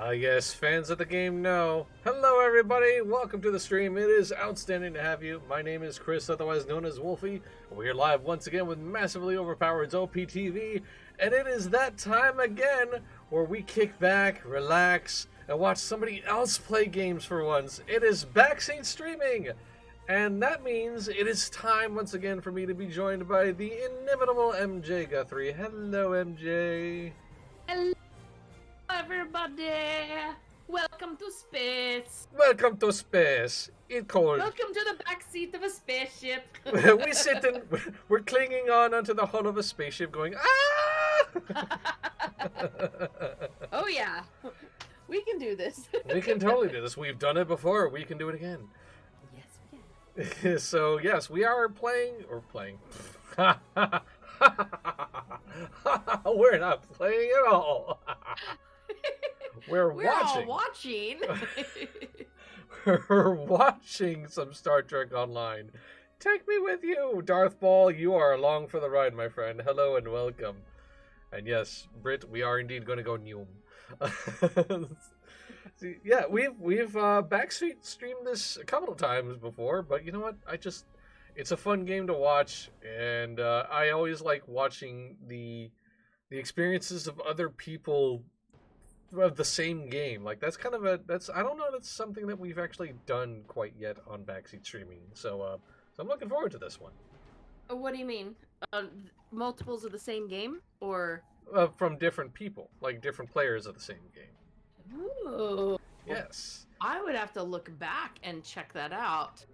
Yes, fans of the game know. Hello, everybody. Welcome to the stream. It is outstanding to have you. My name is Chris, otherwise known as Wolfie. We are live once again with massively overpowered OPTV, and it is that time again where we kick back, relax, and watch somebody else play games for once. It is Backseat streaming, and that means it is time once again for me to be joined by the inimitable MJ Guthrie. Hello, MJ. Hello, everybody. Welcome to space. Welcome to space. It's cold. Welcome to the backseat of a spaceship. We sit and we're clinging on onto the hull of a spaceship going, ah! Oh, yeah. We can do this. We can totally do this. We've done it before. We can do it again. Yes, we can. So, yes, we are playing. We're not playing at all. We're watching. All watching. We're watching some Star Trek Online. Take me with you, Darth Ball. You are along for the ride, my friend. Hello and welcome. And yes, Brit, we are indeed going to go Neum. See, yeah, we've Backseat streamed this a couple of times before, but you know what? It's a fun game to watch, and I always like watching the experiences of other people of the same game. Like that's kind of I don't know, that's something that we've actually done quite yet on Backseat streaming. So I'm looking forward to this one. What do you mean? Multiples of the same game, or from different people, like different players of the same game. Ooh. Yes. I would have to look back and check that out.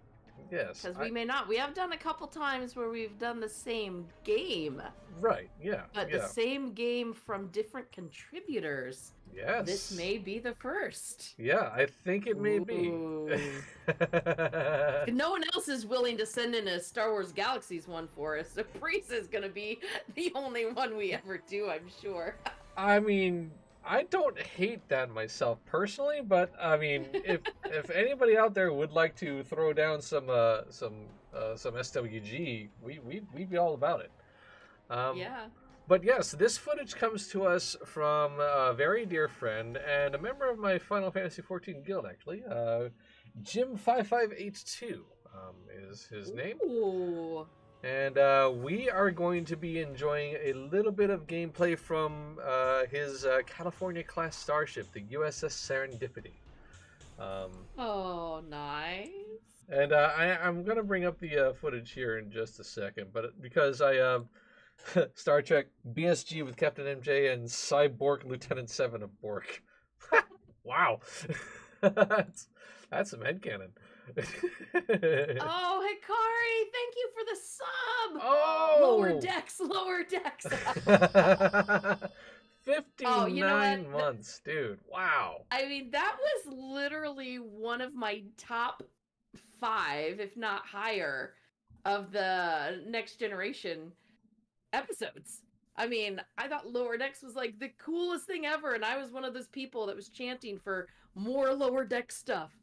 Yes. Because we may not. We have done a couple times where we've done the same game. Right, yeah. But yeah. the same game from different contributors. Yes. This may be the first. Yeah, I think it may be. No one else is willing to send in a Star Wars Galaxies one for us, so Priest is going to be the only one we ever do, I'm sure. I mean, I don't hate that myself personally, but I mean, if anybody out there would like to throw down some SWG, we'd be all about it. Yeah. But yes, this footage comes to us from a very dear friend and a member of my Final Fantasy XIV guild, actually. Jim5582 is his name. Ooh. And we are going to be enjoying a little bit of gameplay from his California-class starship, the USS Serendipity. Oh, nice. And I'm going to bring up the footage here in just a second, but because I... Star Trek BSG with Captain MJ and Cyborg Lieutenant 7 of Borg. Wow. that's some headcanon. Oh, Hikari, thank you for the sub. Oh! Lower decks. 59 months, dude. Wow. I mean, that was literally one of my top 5, if not higher, of the Next Generation episodes. I mean, I thought Lower Decks was like the coolest thing ever, and I was one of those people that was chanting for more Lower Deck stuff.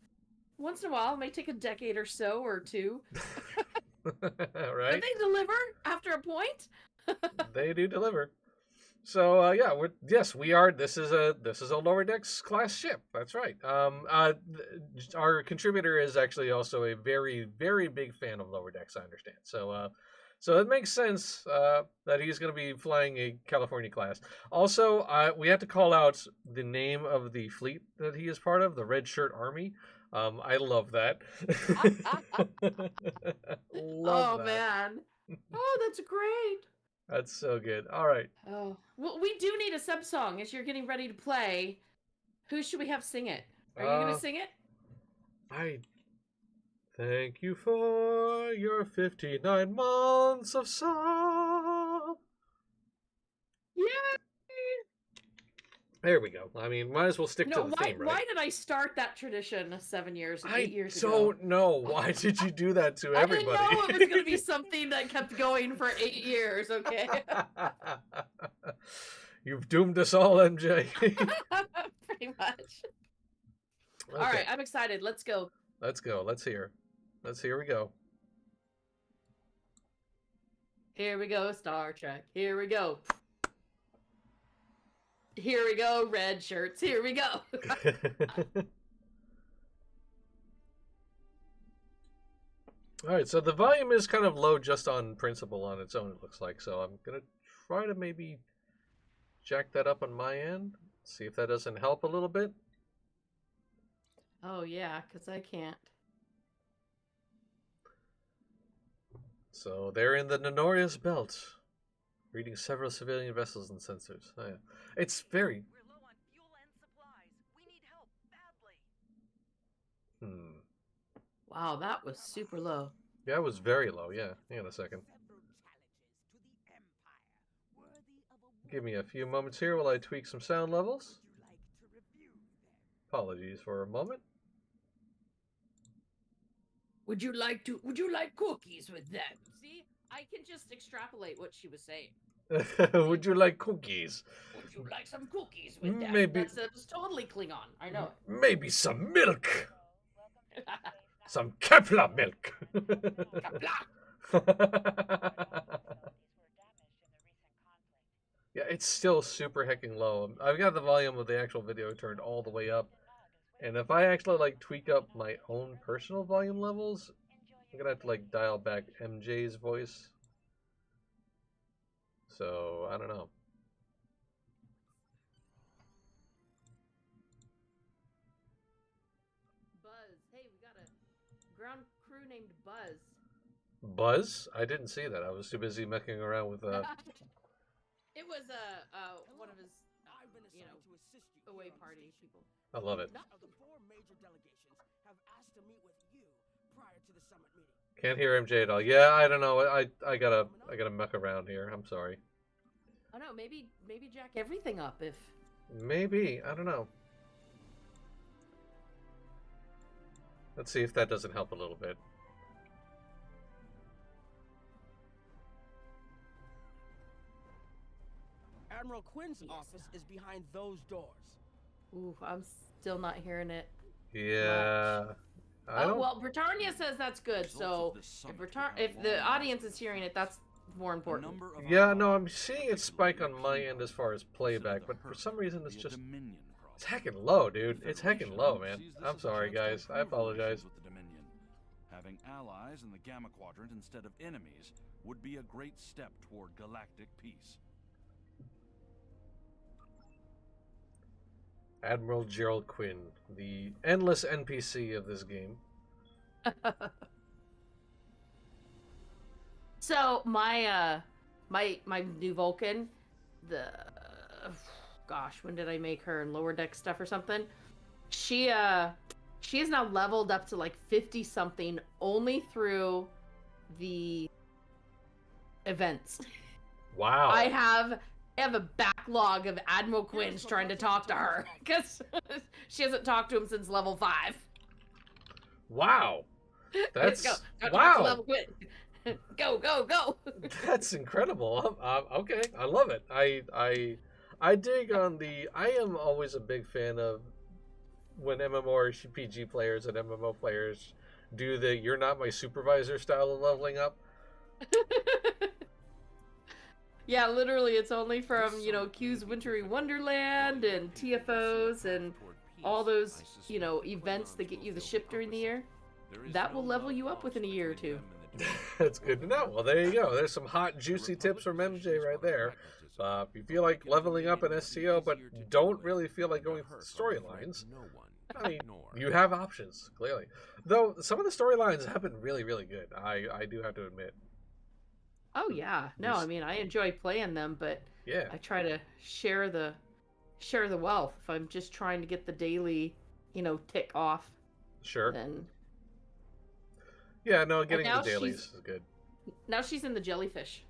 Once in a while, it may take a decade or so or two. Right? But they deliver after a point. They do deliver. So yeah, we are. This is a Lower Decks class ship. That's right. Our contributor is actually also a very, very big fan of Lower Decks, I understand. So it makes sense that he's going to be flying a California class. Also, we have to call out the name of the fleet that he is part of, the Red Shirt Army. I love that. Love that. Man. Oh, that's great. That's so good. All right. Oh, well, we do need a sub song as you're getting ready to play. Who should we have sing it? Are you going to sing it? Thank you for your 59 months of sub. Yay! There we go. I mean, might as well stick to the theme, right? Why did I start that tradition 8 years ago? I don't know. Why did you do that to everybody? I didn't know it was going to be something that kept going for 8 years, okay? You've doomed us all, MJ. Pretty much. Okay. All right, I'm excited. Let's go. Let's go. Let's hear. Here we go. Here we go, Star Trek. Here we go. Here we go, red shirts. Here we go. Alright, so the volume is kind of low just on principle on its own, it looks like. So I'm going to try to maybe jack that up on my end. See if that doesn't help a little bit. Oh, yeah, because I can't. So they're in the Nenorius Belt, reading several civilian vessels and sensors. Oh, yeah. It's very... We're low on fuel and supplies. We need help badly. Wow, that was super low. Yeah, it was very low, yeah. Hang on a second. Give me a few moments here while I tweak some sound levels. Apologies for a moment. Would you like cookies with them? See, I can just extrapolate what she was saying. Would you like cookies? Would you like some cookies with that? Maybe. That's totally Klingon. I know. Maybe some milk. Some Kepler milk. Yeah, it's still super hecking low. I've got the volume of the actual video turned all the way up. And if I actually like tweak up my own personal volume levels, I'm gonna have to like dial back MJ's voice. So I don't know. Buzz. Hey, we got a ground crew named Buzz. Buzz? I didn't see that. I was too busy messing around with It was one of his away party people. I love it. The 4 major delegations have asked to meet with you prior to the summit meeting. Can't hear MJ at all. Yeah, I don't know. I gotta muck around here. I'm sorry. Oh no, maybe jack everything up if. Maybe. I don't know. Let's see if that doesn't help a little bit. Admiral Quinn's office is behind those doors. Ooh, I'm still not hearing it. Yeah. I don't... well, Britannia says that's good. So if the audience is hearing it, that's more important. Yeah, no, I'm seeing it spike on my end as far as playback, but for some reason it's just... It's heckin' low, dude. It's heckin' low, man. I'm sorry, guys. I apologize. Having allies in the Gamma Quadrant instead of enemies would be a great step toward galactic peace. Admiral Gerald Quinn, the endless NPC of this game. So my my new Vulcan, gosh, when did I make her in lower deck stuff or something? She is now leveled up to like 50 something only through the events. Wow. I have a backlog of Admiral Quinn's trying to talk to her because she hasn't talked to him since level 5. Wow. That's go. wow. Level Quinn. Go. That's incredible. Okay, I love it. I dig on the. I am always a big fan of when MMORPG players and MMO players do the "you're not my supervisor" style of leveling up. Yeah, literally, it's only from, Q's Wintry Wonderland and TFOs and all those, events that get you the ship during the year. That will level you up within a year or two. That's good to know. Well, there you go. There's some hot, juicy tips from MJ right there. If you feel like leveling up in STO, but don't really feel like going through the storylines, I mean, you have options, clearly. Though, some of the storylines have been really, really good. I do have to admit. Oh yeah, no, I mean I enjoy playing them, but yeah, I try to share the wealth. If I'm just trying to get the daily, tick off, sure. Then yeah, no, getting the dailies is good. Now she's in the jellyfish.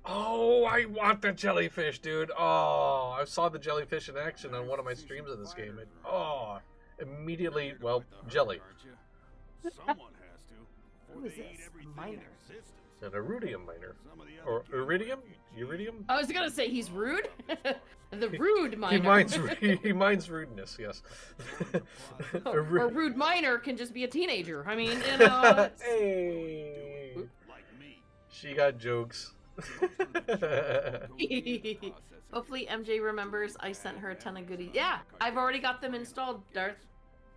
Oh, I want the jellyfish, dude. Oh, I saw the jellyfish in action on one of my streams of this game. Immediately, well, jelly. Someone has to. Who is this? Miner. An iridium miner. Or iridium? Iridium? I was gonna say he's rude. The rude miner. He minds rudeness, yes. or rude miner can just be a teenager. I mean, Hey. She got jokes. Hopefully MJ remembers I sent her a ton of goodies. Yeah, I've already got them installed, Darth.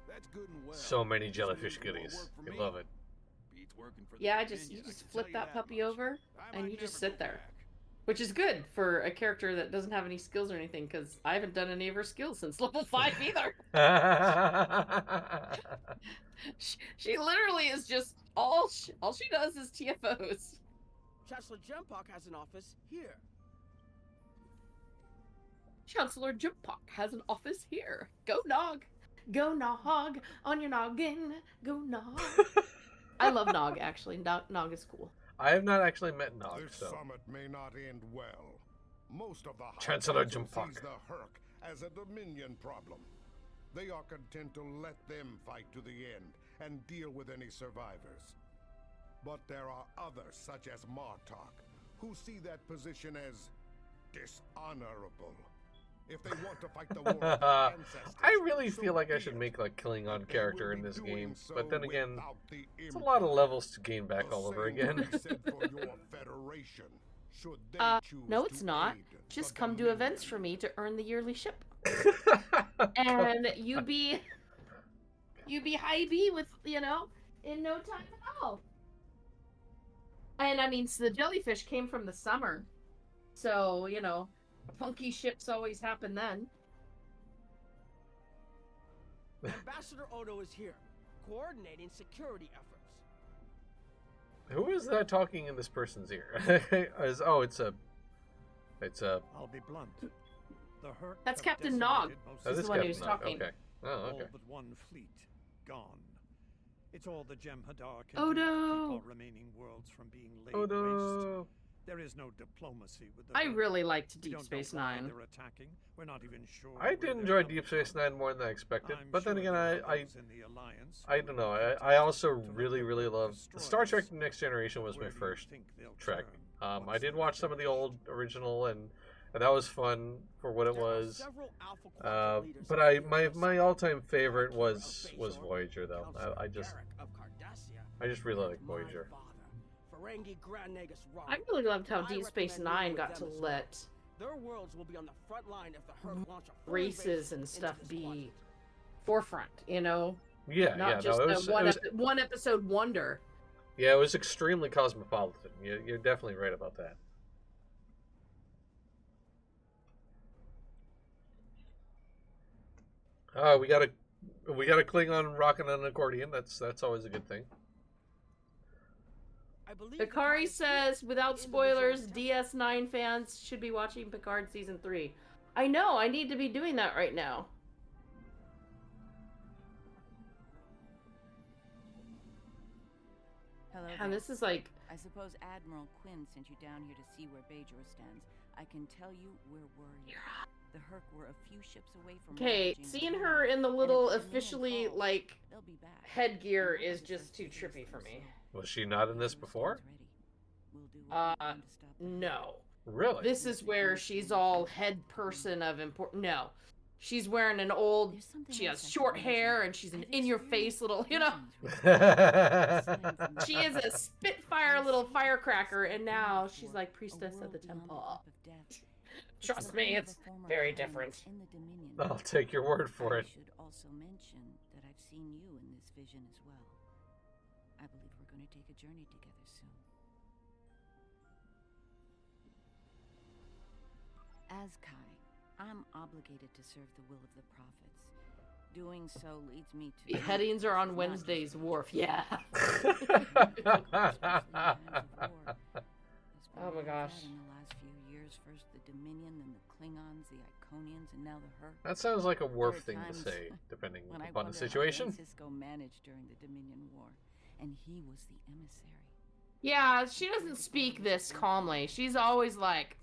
That's good and well. So many jellyfish goodies. I love it. Yeah, you just flip that puppy over and you just sit there. Which is good for a character that doesn't have any skills or anything, because I haven't done any of her skills since level 5 either. She literally is just all she does is TFOs. Chancellor Jempok has an office here. Chancellor Jempok has an office here. Go Nog. Go Nog on your noggin. Go Nog. I love Nog, actually. Nog is cool. I have not actually met Nog, This so. summit may not end well. Most of the Chancellor High Council Jempok. sees the Herc as a Dominion problem. They are content to let them fight to the end and deal with any survivors. But there are others, such as Martok, who see that position as dishonorable. If they want to fight the war with their ancestors, I really so feel like I be should it. make like Klingon But they character will in be this doing game, so but then again, without the it's a lot of Empire. levels to gain back The all over same again. will be said for your federation, should they choose No, to it's not. aid Just the come do Dominion. events for me to earn the yearly ship. And you be high B with, in no time at all. And I mean, so the jellyfish came from the summer. So, funky ships always happen then. Ambassador Odo is here, coordinating security efforts. Who is that talking in this person's ear? It's a. I'll be blunt. The Herc That's have Captain Nog. decimated most Oh, of This this is the one Captain who's Nog, talking. Okay. Oh, all okay. but one fleet gone. It's all the Jem'Hadar can Odo. do to keep our remaining worlds from being laid waste. Odo. There is no diplomacy with the I Herc. really liked We Deep don't know Space why Nine. they're attacking. We're not even sure I where did they're enjoy coming Deep Space from. Nine more than I expected, I'm but then sure again, there are I those in the Alliance I who don't will know. continue I also to let really, the really Herc love destroy Star Trek: us. The Next Generation was Where my do you first think they'll Trek. turn I once did the watch some of the old Federation original, and that was fun for what it There are was. several Alpha Quadrant leaders But here my to my support all-time favorite Director was of Bajor, Voyager, though. Counselor I just Garrick of Cardassia, I just really like my Voyager. father, Ferengi Grand Nagus Ra. I really loved how I Deep Space recommend Nine meeting got with to them as let Their worlds will be on the front line if the Herc launch a full races invasion and stuff into this be quadrant. forefront, Yeah, not yeah, just no, a it was one episode wonder. yeah, it was extremely cosmopolitan. You're definitely right about that. Oh, we got a Klingon rocking on an accordion. That's always a good thing. I believe Hikari is says, here without in the spoilers, visual temple. DS9 fans should be watching Picard Season 3. I know, I need to be doing that right now. Hello. And there. this is like, I suppose Admiral Quinn sent you down here to see where Bajor stands. I can tell you we're worried. The Herc were a few ships away from okay, ravaging seeing the her world, in the and little if the Dominion officially, falls, like, they'll be back. headgear And we'll is have just too defense trippy against for them me. soon. Was she not in this Bajor before? stands ready. We'll do what we can to stop them. No. Really? This is where she's all head person of important. No. She's wearing an old, There's something she else has I short should mention. hair and she's an I've in-your-face experienced little, visions with She is a spitfire little firecracker, and now she's like priestess of the temple. Trust me, it's very different. I'll take your word for I it. should also mention that I've seen you in this vision as well. I believe we're going to take a journey together soon. As Kai, I'm obligated to serve the will of the prophets. Doing so leads me to Beheadings are on Wednesday's wharf. Yeah. Oh my gosh. In the last few years, first the Dominion, then the Klingons, the Iconians, and now the Herc. That sounds like a Worf There are thing to times say, depending when I upon the wonder how situation. Francisco managed during the Dominion War, and he was the emissary. Yeah, she doesn't speak this calmly. She's always like,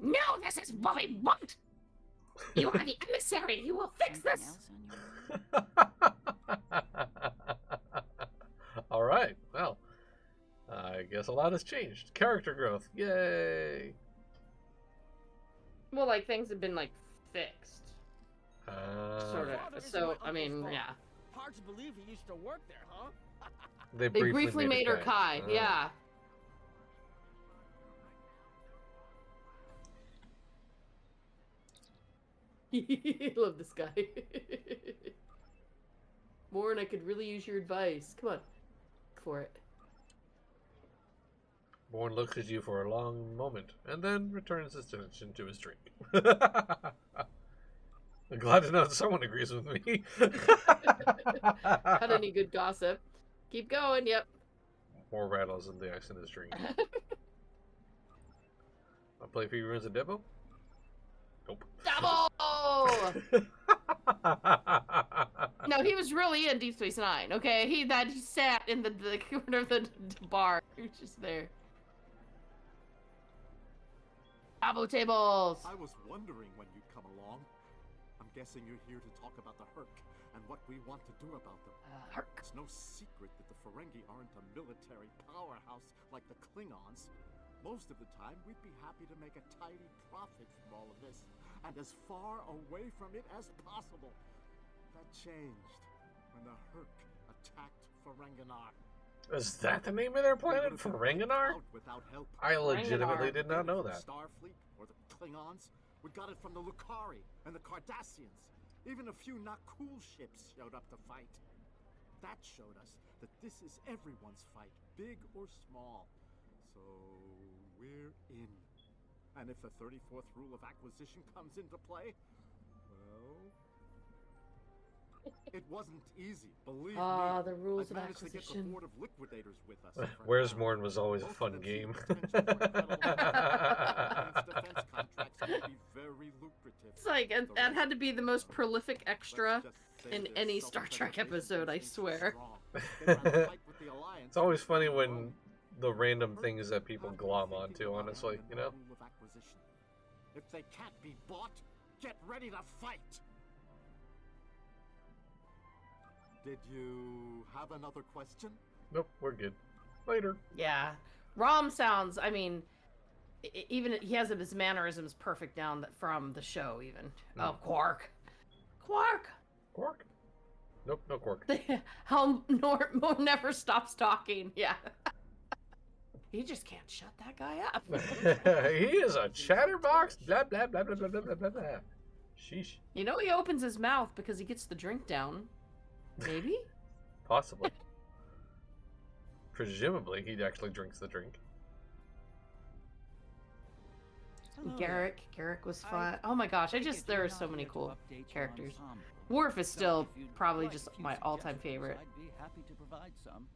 "No, this is what we want. You are the emissary. You will fix Something this." else on your All right. Well, I guess a lot has changed. Character growth. Yay. Well, like things have been like fixed, sort Uh, of. So I mean, yeah. Hard to believe he used to work there, huh? they They briefly made her it Kai. Uh, Yeah. Love this guy. Morn, I could really use your advice. Come on. Go for it. Bourne looks at you for a long moment, and then returns his attention to his drink. I'm glad to know that someone agrees with me. Got any good gossip? Keep going, yep. More rattles in the ice in his drink. I'll play figurines at Debo? Nope. Double! No, he was really in Deep Space Nine, okay? He sat in the corner of the bar. He was just there. Double tables! I was wondering when you'd come along. I'm guessing you're here to talk about the Herc and what we want to do about them. Herc. It's no secret that the Ferengi aren't a military powerhouse like the Klingons. Most of the time, we'd be happy to make a tidy profit from all of this, and as far away from it as possible. That changed when the Herc attacked Ferenginar. Is that the name of their planet? Ferenginar? Without help. I legitimately did not know that. Starfleet or the Klingons. We got it from the Lucari and the Cardassians. Even a few not cool ships showed up to fight. That showed us that this is everyone's fight, big or small. So we're in. And if the 34th rule of acquisition comes into play, well, it wasn't easy, believe me. The rules of I managed to get the acquisition. board of liquidators with us. for Where's now. Morn was always a Both of fun them game. see the potential for incredible defense contracts would be very lucrative. It's like, The that had rest- to be the most prolific extra Let's just say in their any Star Trek self-preservation episode, I instincts are swear. strong. They'd rather fight with the Alliance It's always than funny fight when alone. the random things that Herc people have been glom thinking onto, about honestly, having you the know? rule of acquisition. If they can't be bought, get ready to fight. Did you have another question? Nope, we're good. Later. Yeah. Rom sounds, I mean, even he has his mannerisms perfect down from the show, even. Oh, Quark. Quark! Quark? Nope, no Quark. How Nor never stops talking. Yeah. He just can't shut that guy up. He is a chatterbox. Blah, blah, blah, blah, blah, blah, blah, blah, blah. Sheesh. You know he opens his mouth because he gets the drink down. Maybe? Possibly. Presumably, he actually drinks the drink. Garrick was fun. Oh my gosh, there are so many cool characters. Worf is still probably just my all-time favorite. I'd be happy to provide some.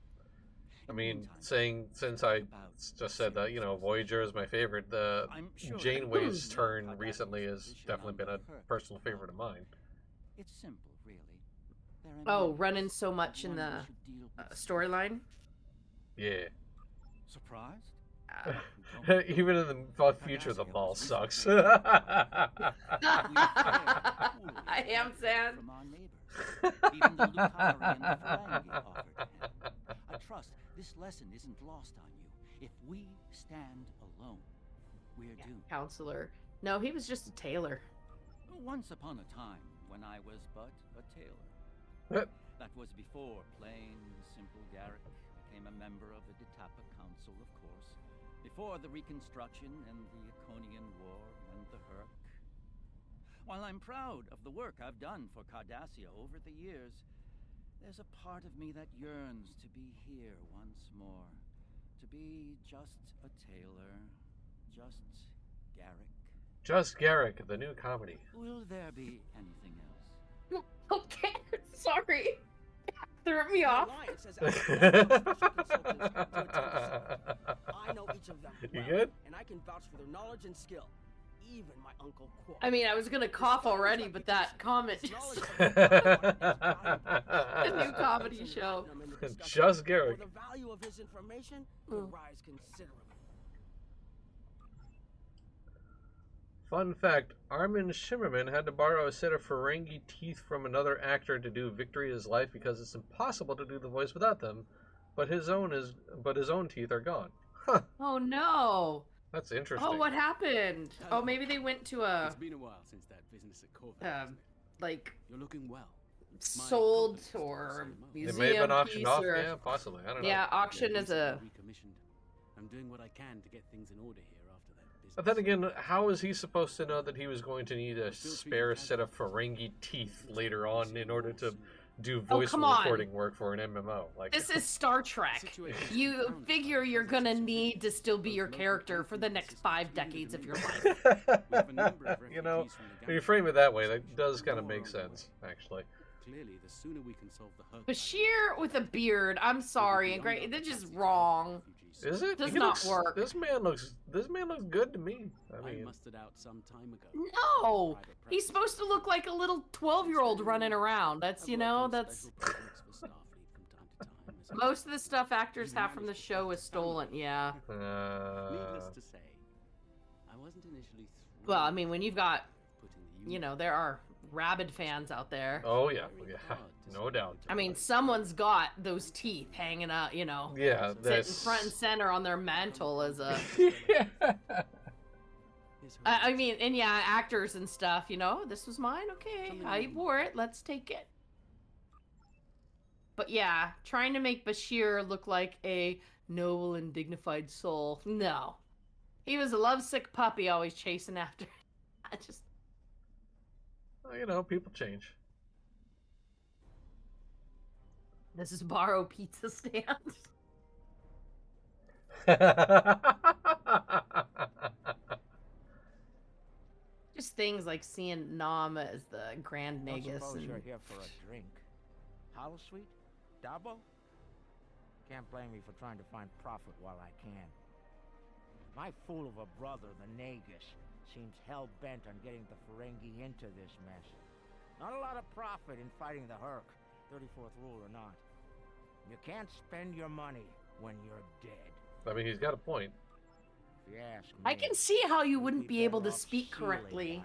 I mean, since I just said that, you know, Voyager is my favorite, the Janeway's turn recently has definitely been a personal favorite of mine. It's simple, really. Oh, running so much in the storyline? Yeah. Surprised? Even in the future, the mall sucks. I am sad. From our neighbors. Even the Lucari and the Ferengi offered to help. I trust this lesson isn't lost on you. If we stand alone, we're doomed. Counselor. No, he was just a tailor. Once upon a time, when I was but a tailor. That was before plain, simple Garrick became a member of the Ditapa Council, of course. Before the Reconstruction and the Iconian War and the Herc. While I'm proud of the work I've done for Cardassia over the years, there's a part of me that yearns to be here once more. To be just a tailor. Just Garrick. Just Garrick, the new comedy. Will there be anything else? Okay, sorry. Threw me off. I know each of them You well, good? and I can vouch for their knowledge and skill. Even my Uncle Quark. I mean, I was gonna cough already, but that comment just... A new comedy show. Just Garrick. The value of his information would rise considerably. Fun fact, Armin Shimmerman had to borrow a set of Ferengi teeth from another actor to do Victory is Life because it's impossible to do the voice without them, but his own teeth are gone. Huh, Oh no. that's interesting. Oh, what happened? Oh, maybe they went to a, It's been a while since that business at Corvette. like, You're looking well. sold or It museum may have been auctioned piece off, or... yeah, possibly. I don't know. Yeah, auction is a... Recommissioned. I'm doing what I can to get things in order here after that But then again, how is he supposed to know that he was going to need a spare set of Ferengi teeth later on in order to do voice recording work for an MMO? Like, this is Star Trek. You figure you're gonna need to still be your character for the next 5 decades of your life. You know, when you frame it that way, that does kind of make sense, actually. Clearly, the sooner we can solve the hurt. Bashir with a beard. I'm sorry, and great. They're just wrong. Is it? Does not work. This man looks good to me. I mean, mustered out some time ago. No, he's supposed to look like a little 12-year-old running around. That's, you know, that's most of the stuff actors have from the show is stolen. Yeah. Needless to say, I wasn't initially. Well, I mean, when you've got, you know, there are rabid fans out there. Oh yeah, no doubt. I mean, someone's got those teeth hanging out, you know. Yeah, sitting front and center on their mantle as a. Yeah. I mean, and yeah, actors and stuff. You know, this was mine. Okay, I wore it. Let's take it. But yeah, trying to make Bashir look like a noble and dignified soul. No, he was a lovesick puppy, always chasing after. I just. Well, you know, people change. This is Borrow Pizza Stand. Just things like seeing Nam as the Grand Nagus. Suppose you're here for a drink. Hollow Sweet? Dabo? Can't blame me for trying to find profit while I can. My fool of a brother, the Nagus, seems hell-bent on getting the Ferengi into this mess. Not a lot of profit in fighting the Herc, 34th rule or not. You can't spend your money when you're dead. I mean, he's got a point. If you ask me, I can see how you wouldn't be able to speak correctly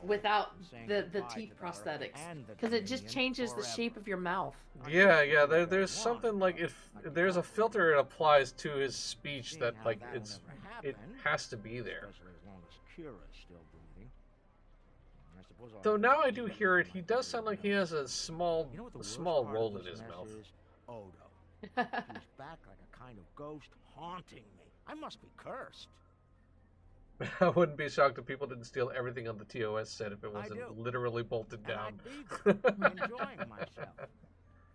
without the teeth prosthetics, because it just changes the shape of your mouth. Yeah, yeah. There's something like if there's a filter it applies to his speech that like it has to be there. Though now I do hear it, he does sound like he has a small roll in his mouth. Odo. He's back like a kind of ghost haunting me. I must be cursed. I wouldn't be shocked if people didn't steal everything on the TOS set if it wasn't literally bolted down. I'd be enjoying myself. If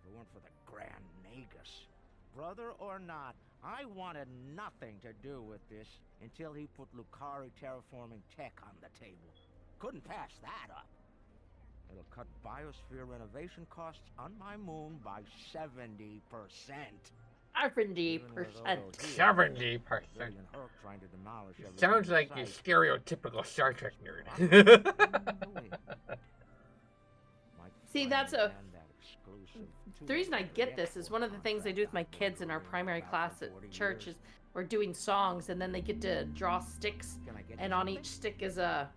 it weren't for the Grand Nagus. Brother or not, I wanted nothing to do with this until he put Lucari terraforming tech on the table. Couldn't pass that up. It'll cut biosphere renovation costs on my moon by 70%. 70%. 70%. Sounds like a stereotypical Star Trek nerd. See, that's a... The reason I get this is one of the things I do with my kids in our primary class at church is we're doing songs, and then they get to draw sticks, and on each stick is a...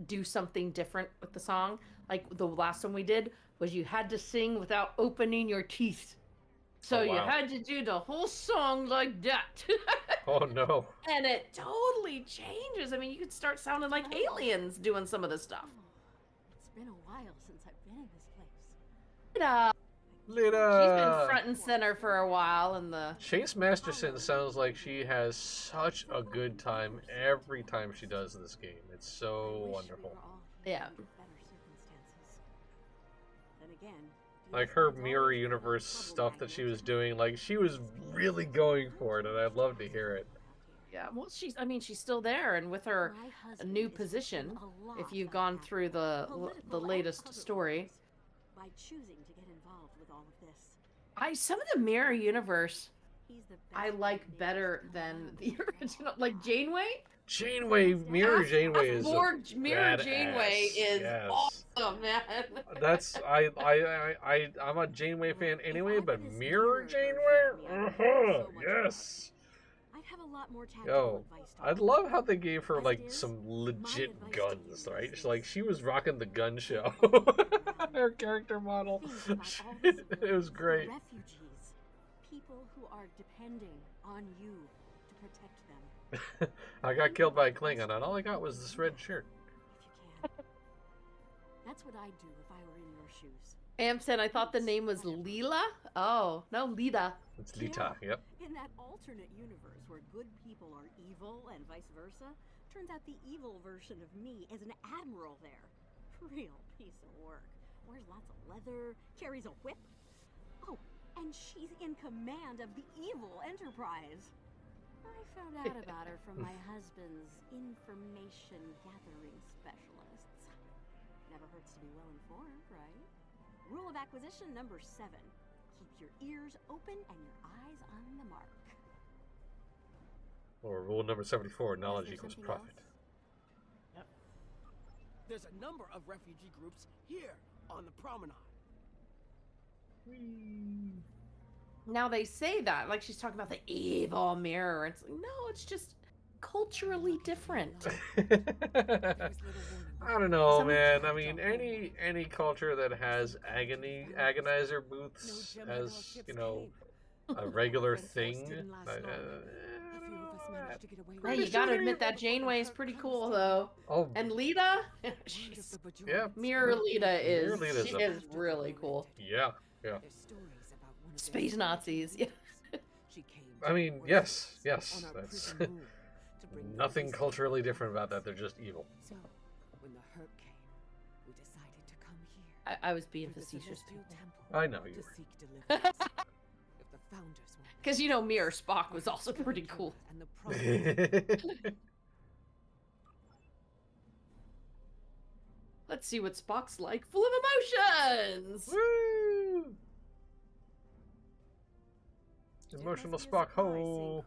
do something different with the song. Like the last one we did was you had to sing without opening your teeth. So you had to do the whole song like that. Oh no. And it totally changes. I mean, you could start sounding like aliens doing some of this stuff. It's been a while since I've been in this place. Lita. She's been front and center for a while, and the Chase Masterson sounds like she has such a good time every time she does this game. It's so wonderful. Yeah. Like her mirror universe stuff that she was doing, like she was really going for it, and I'd love to hear it. Yeah, well, she's still there, and with her new position, if you've gone through the latest story. By choosing to get involved with all of this. Some of the mirror universe I like better than the original, like Janeway. Mirror Janeway is Mirror Janeway is awesome, man. That's I'm a Janeway fan anyway, but Mirror Janeway, yes. I'd have a lot more Yo, I'd love how they gave her like some legit guns, right? Like she was rocking the gun show. Her character model, it was great. Refugees, people who are depending on you to protect them. I got killed by a Klingon, and all I got was this red shirt. If you can. That's what I'd do if I were in your shoes. Amson, I thought the name was Leela. Oh, no, Lita. It's Lita, yep. In that alternate universe where good people are evil and vice versa, Turns out the evil version of me is an admiral there. Real piece of work. Wears lots of leather, carries a whip. Oh, and she's in command of the evil Enterprise. I found out about her from my husband's information gathering specialists. Never hurts to be well informed, right? Rule of acquisition number 7. Keep your ears open and your eyes on the mark. Or rule number 74, knowledge equals profit. Yep. There's a number of refugee groups here on the promenade. Now they say that, like she's talking about the evil mirror. It's like, no, it's just culturally different. I don't know, man. I mean, any culture that has agonizer booths as, you know, a regular thing. Hey, you gotta admit that Janeway is pretty cool, though. Oh, and Lita, yeah, Mirror Lita is Lita's really cool. Yeah. Space Nazis. Yeah. I mean, yes, that's nothing culturally different about that. They're just evil. So, when the hurt came, we decided to come here. I was being facetious. I know you were. Because, you know, Mirror Spock was also pretty cool. Let's see what Spock's like. Full of emotions! Woo! Emotional Spock, ho!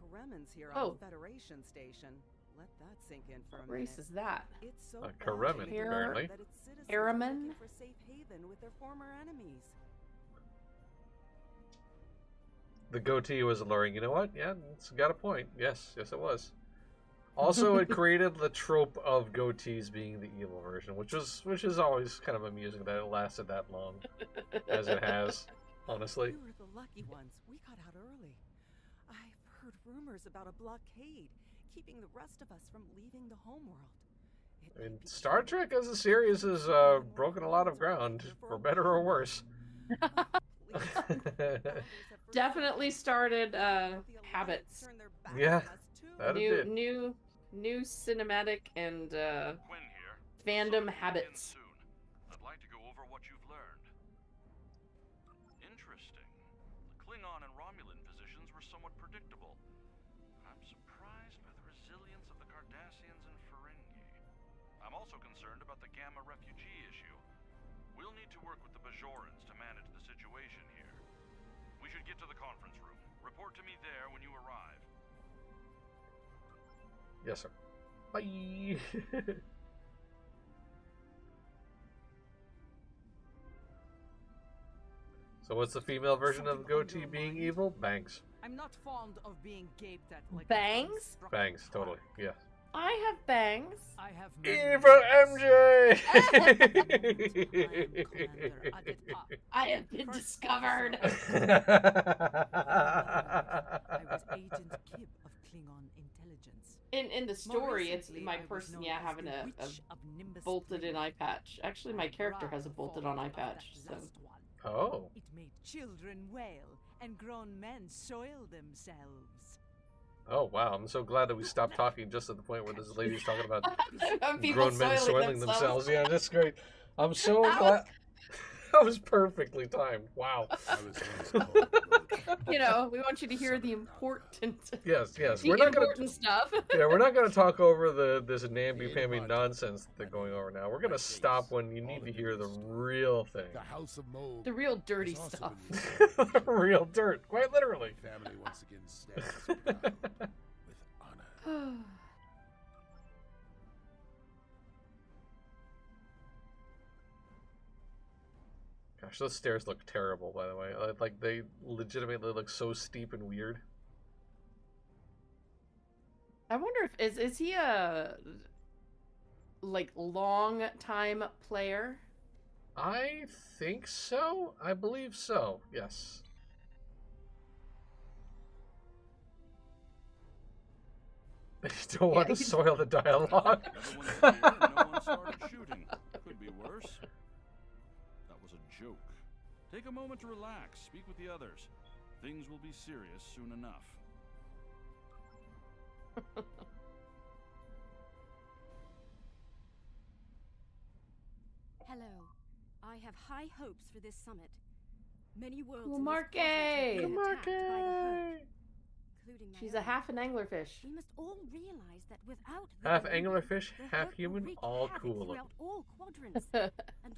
Oh. Federation Station. Let that sink in for What race is that? It's so Karemin, apparently. Araman? For safe haven with their former enemies. The goatee was alluring. You know what? Yeah, it's got a point. Yes, it was. Also, it created the trope of goatees being the evil version, which is always kind of amusing that it lasted that long, as it has. Honestly. We were the lucky ones. We got out early. I've heard rumors about a blockade, keeping the rest of us from leaving the homeworld. I mean, Star Trek as a series has broken a lot of ground, for better or worse. Definitely started habits. Yeah, that it did. New cinematic and fandom habits. I'd like to go over what you've learned. Interesting. The Klingon and Romulan positions were somewhat predictable. I'm surprised by the resilience of the Cardassians and Ferengi. I'm also concerned about the Gamma refugee issue. We'll need to work with the Bajorans to manage the situation here. We should get to the conference room. Report to me there when you arrive. Yes, sir. Bye. So what's the female version of goatee being evil? Bangs. I'm not fond of being gaped at like Bangs? Bangs, totally. Yeah. I have bangs. I have Evil MJ! I have been discovered. I was Agent Kib of Klingon intelligence. In the story, it's my person, having a bolted-in eye patch. Actually, my character has a bolted-on eye patch. So. Oh. It made children wail and grown men soil themselves. Oh, wow. I'm so glad that we stopped talking just at the point where this lady's talking about People grown men soiling themselves. Yeah, that's great. I'm so glad. That was perfectly timed. Wow. You know, we want you to hear the important. Yes. We're not important stuff. Yeah, we're not gonna talk over this namby-pamby nonsense that they're going over now. We're gonna stop when you need to hear the real thing. The House of Mold. The real dirty stuff. Real dirt, quite literally. Family once again stands with honor. Gosh, those stairs look terrible, by the way. Like, they legitimately look so steep and weird. I wonder if is he a like long time player? I think so. I believe so. Yes. You don't want to soil the dialogue. No one started shooting. Could be worse. That was a joke. Take a moment to relax. Speak with the others. Things will be serious soon enough. Hello. I have high hopes for this summit. Many worlds Cool in this Marque! quadrant have been Cool attacked by the Herd, including my She's own. a half an anglerfish. We must all realize that without the Half Dominion, anglerfish, the half Herd will human, wreak all havoc cool. throughout all quadrants, and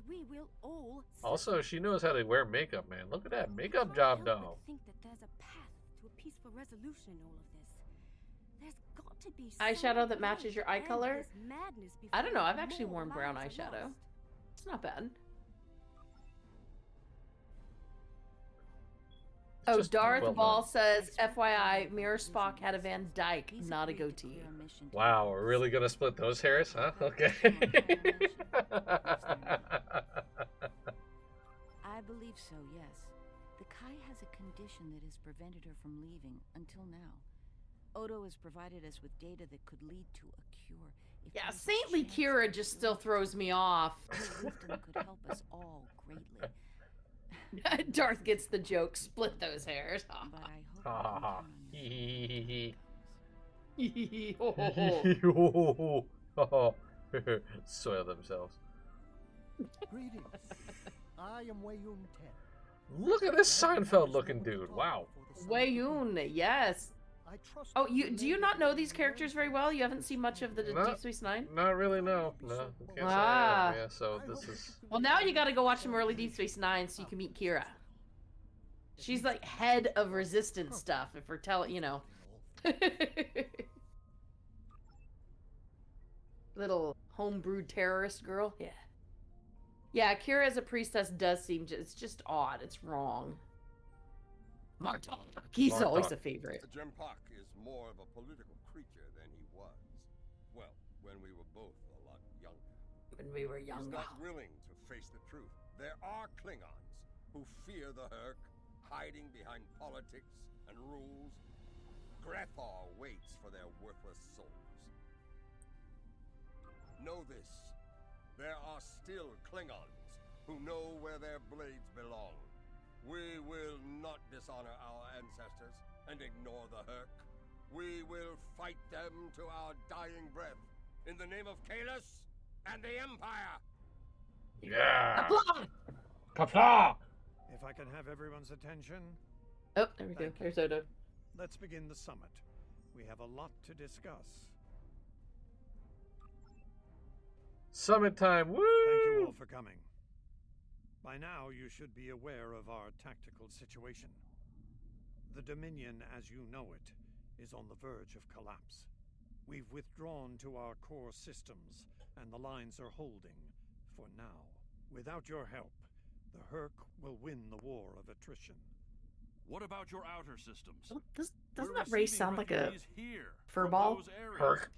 we will all Also, she knows how to wear makeup, man. Look at that makeup I job, can't help though. but think that there's a path to a peaceful resolution in all of this. There's got to be Eyeshadow some that matches way your to eye end color? this madness I don't know. before I've actually more worn brown lives are eyeshadow. lost. It's not bad. It's Oh, just Darth well Ball done. says, FYI, Mirror Spock had a Van Dyke, not a goatee. Wow, we're really gonna split those hairs, huh? Okay. I believe so, yes. The Kai has a condition that has prevented her from leaving until now. Odo has provided us with data that could lead to a cure. If Yeah, there's a Saintly chance Kira that just still throws me off. her wisdom could help us all greatly. Darth gets the joke. Split those hairs. But I hope Ha ha ha. Soil themselves. Greetings. I am Wayun Ten. Look at this Seinfeld looking dude. Wow. Wayun, yes. I trust Oh, do you not know these characters very well? You haven't seen much of the No. Deep Space Nine? Not really, no. No. Can't say I Ah. am. Yeah, so this is... Well, now you got to go watch some early Deep Space Nine so you can meet Kira. She's like head of resistance stuff, if we're telling, you know. Little homebrewed terrorist girl. Yeah. Yeah, Kira as a priestess does seem it's just odd. It's wrong. Martok. He's always a favorite. Jempak is more of a political creature than he was. Well, when we were both a lot younger. When we were He's younger. not willing to face the truth. There are Klingons who fear the Herc, hiding behind politics and rules. Grethar waits for their worthless souls. Know this. There are still Klingons who know where their blades belong. We will not dishonor our ancestors and ignore the Herc. We will fight them to our dying breath in the name of Kalis and the Empire. Yeah. Kapla! Kapla! If I can have everyone's attention. Oh, there we go. There's Odo. Let's begin the summit. We have a lot to discuss. Summit time. Woo! Thank you all for coming. By now, you should be aware of our tactical situation. The Dominion, as you know it, is on the verge of collapse. We've withdrawn to our core systems, and the lines are holding for now. Without your help, the Herc will win the war of attrition. What about your outer systems? Doesn't that race sound like a from furball? those areas. Herc.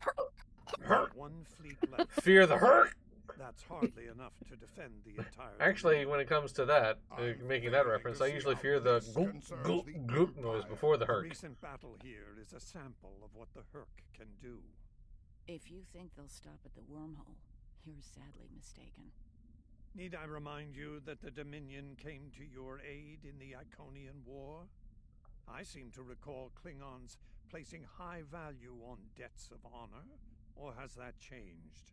Herc. One fleet left. Fear the Herc! That's hardly enough to defend the entire. Actually, when it comes to that, making that reference, I usually fear the goop, goop, goop noise before the The Herc. recent battle here is a sample of what the Herc can do. If you think they'll stop at the wormhole, you're sadly mistaken. Need I remind you that the Dominion came to your aid in the Iconian War? I seem to recall Klingons placing high value on debts of honor, or has that changed?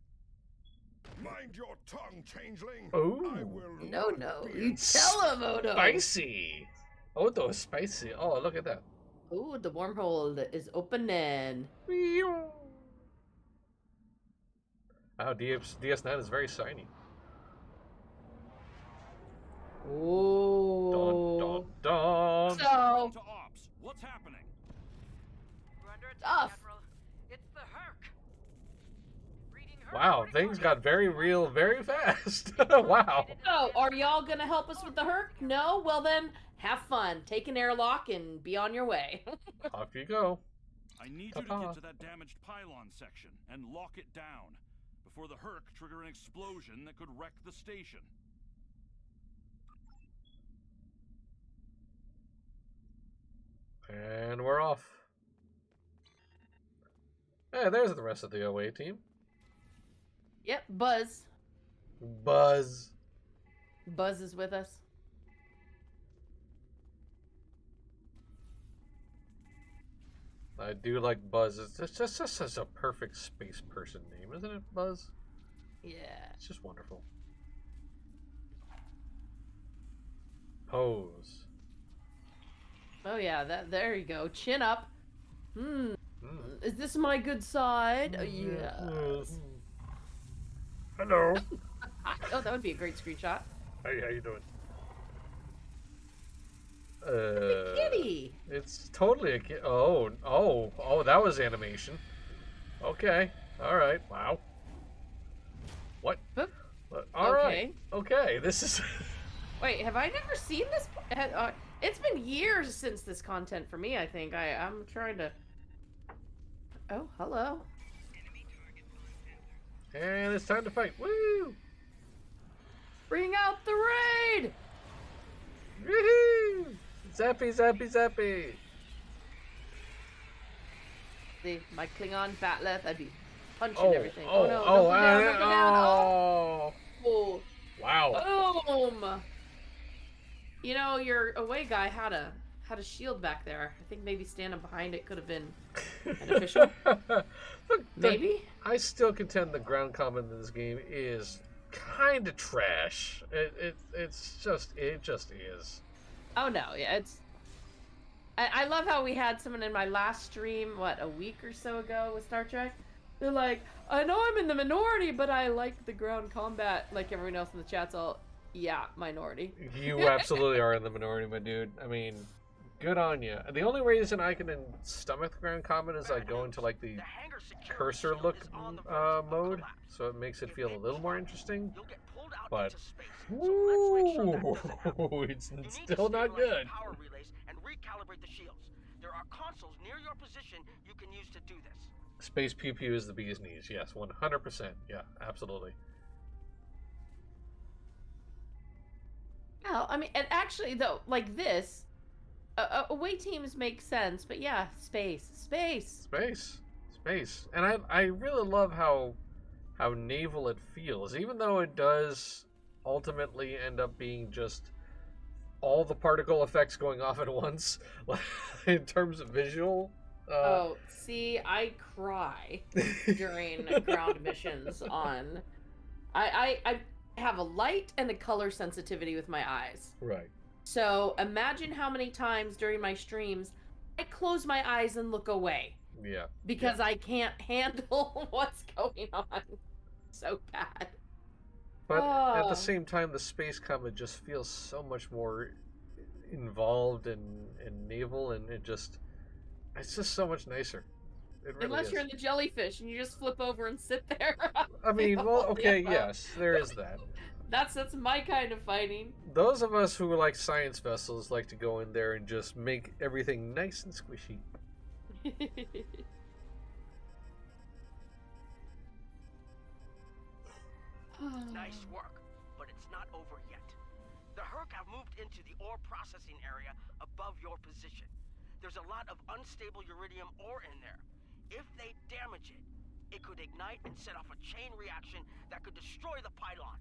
Mind your tongue, changeling. Oh. I will No, not no. be You tell him, Odo. Spicy. Odo is spicy. Oh, look at that. Ooh, the wormhole is opening. Wow, DS9 is very shiny. Ooh. Dun, dun, dun. So, To ops. What's happening? We're under attack, Tough. Admiral. It's the Herc. Reading Herc Wow, recording. things got very real very fast. Wow. so, are y'all gonna help us with the Herc? No? Well then, have fun. Take an airlock and be on your way. Off you go. I need you to get to that damaged pylon section and lock it down before the Herc trigger an explosion that could wreck the station. And we're off. Hey, there's the rest of the OA team. Yep, Buzz. Buzz. Buzz is with us. I do like Buzz. It's just such a perfect space person name, isn't it, Buzz? Yeah. It's just wonderful. Pose. Oh yeah, there you go. Chin up. Is this my good side? Yes. Hello. Oh, that would be a great screenshot. Hey, how you doing? Kitty. It's totally a kid. Oh, that was animation. Okay. All right. Wow. What? All right. Okay. This is. Wait, have I never seen this? It's been years since this content for me. I think I'm trying to. Oh, hello. And it's time to fight. Woo! Bring out the raid! Woohoo! Zappy, zappy, zappy! See, my Klingon batleth, I'd be punching everything. Oh, no, oh, don't go down, don't go down. oh. Wow. Boom! You know, your away guy had a shield back there. I think maybe standing behind it could have been beneficial. Look, maybe? I still contend the ground combat in this game is kind of trash. It just is. Oh no, yeah, it's. I love how we had someone in my last stream, a week or so ago with Star Trek. They're like, I know I'm in the minority, but I like the ground combat. Like everyone else in the chat's all, yeah, minority. You absolutely are in the minority, my dude. I mean, good on you. The only reason I can stomach the ground combat is I go into like the cursor look mode, so it makes it feel a little more interesting. But woo, it's still not good. Power relays and recalibrate the shields. There are consoles near your position you can use to do this. Space pew pew is the bee's knees. Yes, 100%. Yeah, absolutely. Oh, I mean, and actually though, like this, away teams make sense, but yeah, space. And I really love how naval it feels, even though it does ultimately end up being just all the particle effects going off at once in terms of visual. See, I cry during ground missions on. I have a light and a color sensitivity with my eyes. Right. So imagine how many times during my streams I close my eyes and look away. Yeah. Because I can't handle what's going on. So bad. But at the same time, the space combat just feels so much more involved and naval, and it's just so much nicer. It really Unless is. you're in the jellyfish and you just flip over and sit there. I mean, well, okay, yes, there is that. That's my kind of fighting. Those of us who like science vessels like to go in there and just make everything nice and squishy. Nice work, but it's not over yet. The Herc have moved into the ore processing area above your position. There's a lot of unstable uridium ore in there. If they damage it, it could ignite and set off a chain reaction that could destroy the pylon.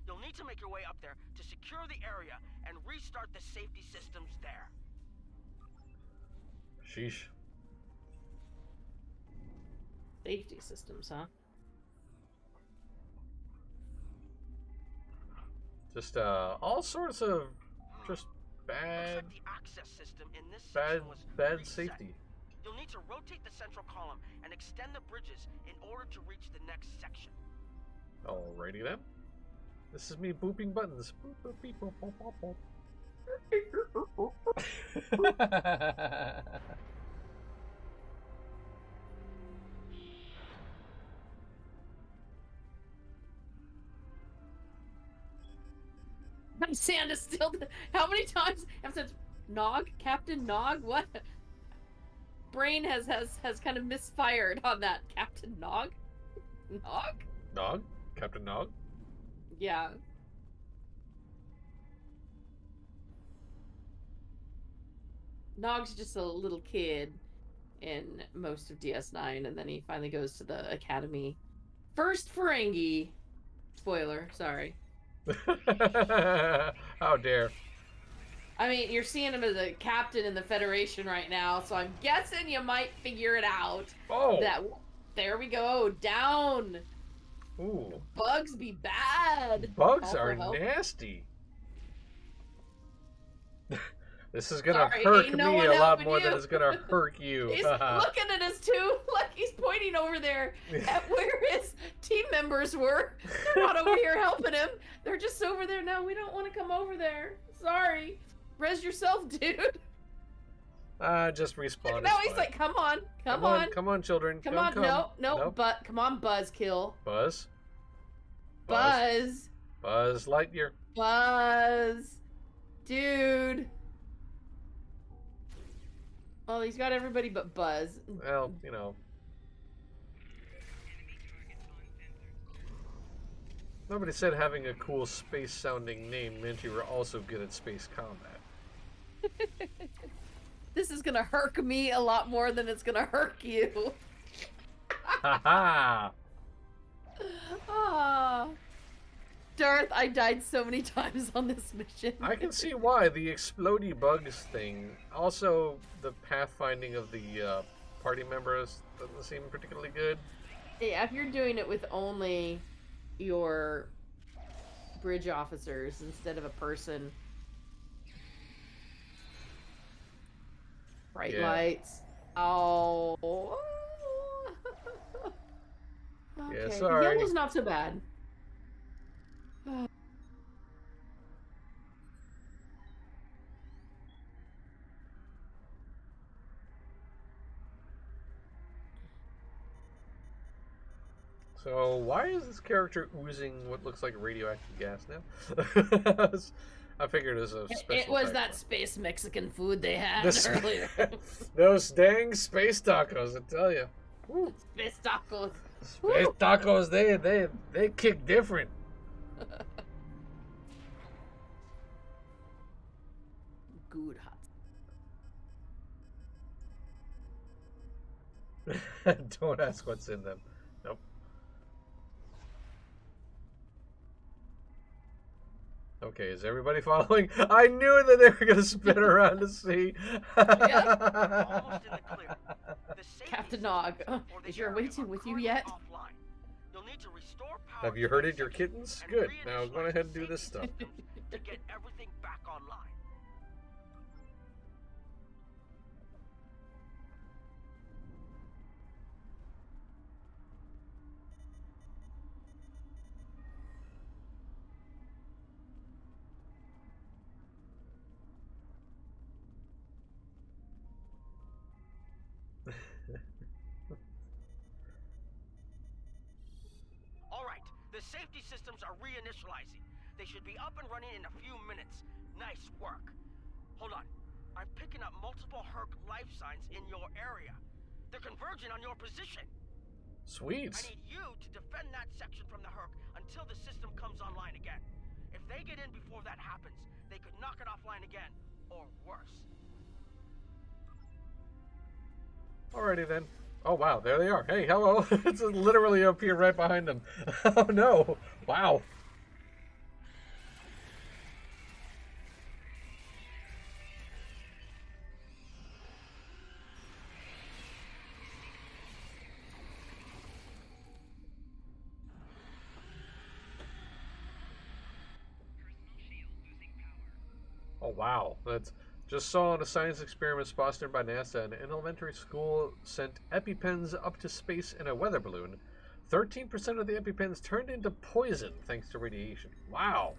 You'll need to make your way up there to secure the area and restart the safety systems there. Sheesh. Safety systems, huh? Just all sorts of just bad, the access system in this bad safety. You'll need to rotate the central column and extend the bridges in order to reach the next section. Alrighty then. This is me booping buttons. Boop, boop, beep, boop, boop, boop, boop. I'm Sand is still. How many times have said Nog? Captain Nog? What? Brain has kind of misfired on that. Captain Nog? Nog? Nog? Captain Nog? Yeah. Nog's just a little kid in most of DS9, and then he finally goes to the academy. First Ferengi. Spoiler, sorry. How dare. I mean, you're seeing him as a captain in the Federation right now, so I'm guessing you might figure it out. Oh! There we go, down! Ooh. Bugs be bad! Bugs are nasty. This is gonna Sorry, hurt ain't no me one a lot helping more than you. it's gonna hurt you. He's looking at us too. Like he's pointing over there at where his team members were. They're not over here helping him. They're just over there. No, we don't want to come over there. Sorry. Res yourself, dude. Just respawn. Now he's like, come on. Come on. Come on, children. Come on. No. Nope. But come on, Buzzkill. Buzz. Buzz Lightyear. Buzz. Dude. Well, he's got everybody but Buzz. Well, you know. Nobody said having a cool space-sounding name meant you were also good at space combat. This is gonna hurt me a lot more than it's gonna hurt you. Ha Ah. Darth, I died so many times on this mission. I can see why. The explodey bugs thing. Also, the pathfinding of the party members doesn't seem particularly good. Yeah, if you're doing it with only your bridge officers instead of a person. Bright lights. Oh. Okay. Yeah, sorry. The yellow's not so bad. So, why is this character oozing what looks like radioactive gas now? I figured it was a special It was effect, that but- space Mexican food they had The earlier. Those dang space tacos, I tell you. Space tacos. Space tacos, they kick different. Good hot. Don't ask what's in them. Nope. Okay, is everybody following? I knew that they were going to spin around to see. Almost in the clear. The safety Captain Nog, is your waiting with you yet? offline. You'll need to restore power Have you herded your kittens? Good. Now go ahead and do this stuff. to get everything back online. Alright, the safety systems are reinitializing. They should be up and running in a few minutes. Nice work. Hold on. I'm picking up multiple Herc life signs in your area. They're converging on your position. Sweet. I need you to defend that section from the Herc until the system comes online again. If they get in before that happens, they could knock it offline again, or worse. Alrighty then. Oh wow, there they are. Hey, hello. It's literally up here right behind them. Oh no. Wow. Oh wow, that's just saw in a science experiment sponsored by NASA, an elementary school sent EpiPens up to space in a weather balloon. 13% of the EpiPens turned into poison thanks to radiation. Wow.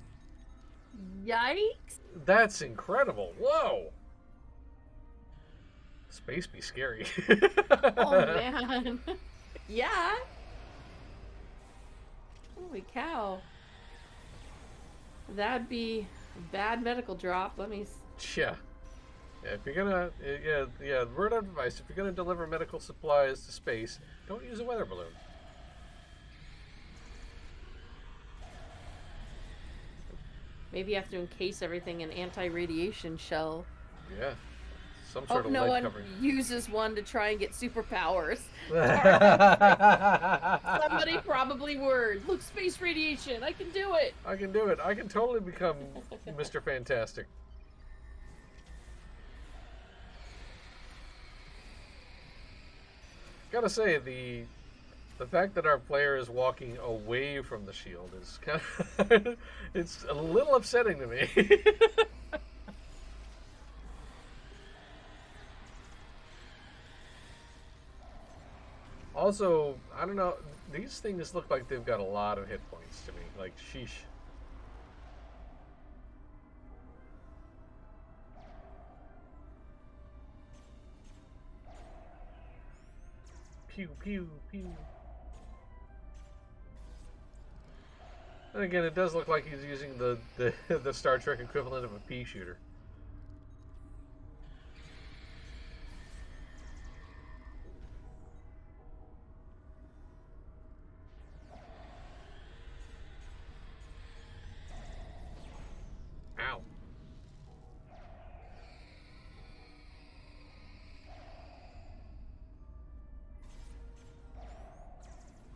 Yikes. That's incredible. Whoa. Space be scary. Oh man. Yeah. Holy cow. That'd be a bad medical drop. Let me. Yeah. Yeah, if you're gonna, word of advice, if you're gonna deliver medical supplies to space, don't use a weather balloon. Maybe you have to encase everything in anti-radiation shell. Yeah. Some sort Hope of no lead one covering. uses one to try and get superpowers. Somebody probably would. Look, space radiation. I can do it. I can do it. I can totally become Mr. Fantastic. Gotta say, the fact that our player is walking away from the shield is kind of it's a little upsetting to me. Also, I don't know. These things look like they've got a lot of hit points to me. Like, sheesh. Pew, pew, pew. And again, it does look like he's using the Star Trek equivalent of a pea shooter. Ow.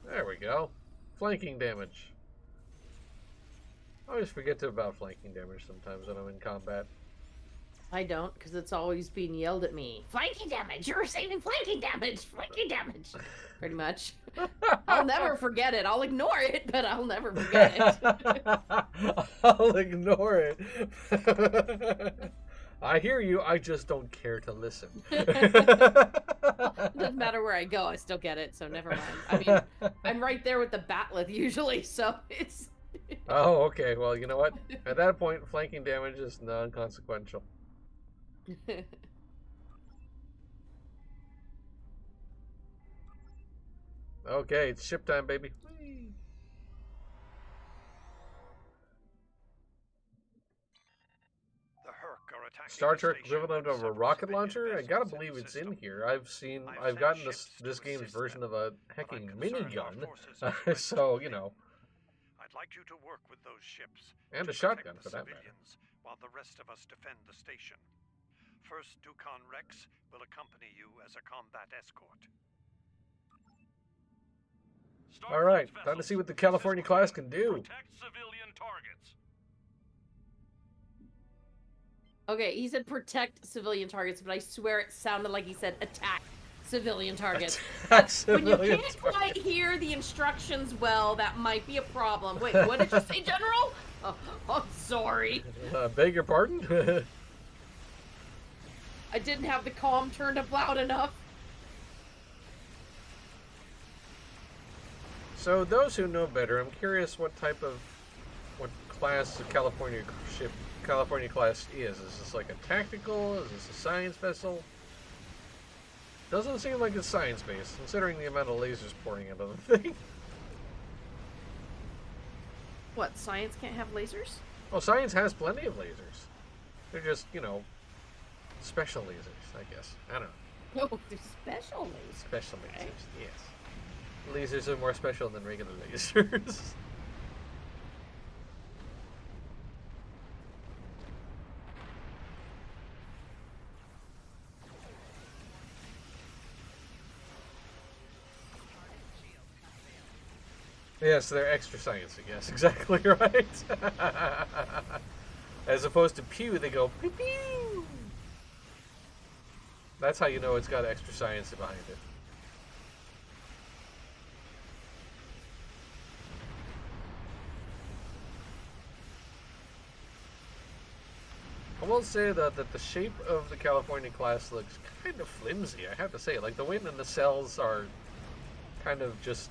There we go. Flanking damage. I always forget about flanking damage sometimes when I'm in combat. I don't, because it's always being yelled at me. Flanking damage! You're receiving flanking damage! Flanking damage! Pretty much. I'll never forget it. I'll ignore it, but I'll never forget it. I'll ignore it. I hear you, I just don't care to listen. It doesn't matter where I go, I still get it, so never mind. I mean, I'm right there with the batleth usually, so it's... Oh, okay. Well, you know what? At that point, flanking damage is non-consequential. Okay, it's ship time, baby. Whee! Star Trek equivalent of a rocket launcher? I gotta believe it's in here. I've gotten this game's version of a hecking minigun, so you know. I'd like you to work with those ships and to a shotgun protect for the that matter. civilians, while the rest of us defend the station. First, Dukan Rex will accompany you as a combat escort. All right, time to see what the California class can do. Protect civilian targets. Okay, he said protect civilian targets, but I swear it sounded like he said attack civilian targets. When you can't quite hear the instructions well, that might be a problem. Wait, what did you say, General? Oh, I'm sorry. Beg your pardon? I didn't have the comm turned up loud enough. So those who know better, I'm curious what class of California class is. Is this like a tactical? Is this a science vessel? Doesn't seem like it's science-based, considering the amount of lasers pouring into the thing. What, science can't have lasers? Well, science has plenty of lasers. They're just, you know, special lasers, I guess. I don't know. No, they're special lasers. Special lasers, yes. Lasers are more special than regular lasers. Yes, they're extra science, yes, exactly right. As opposed to pew, they go pew pew. That's how you know it's got extra science behind it. I will say that the shape of the California class looks kind of flimsy, I have to say. Like, the wind and the cells are kind of just...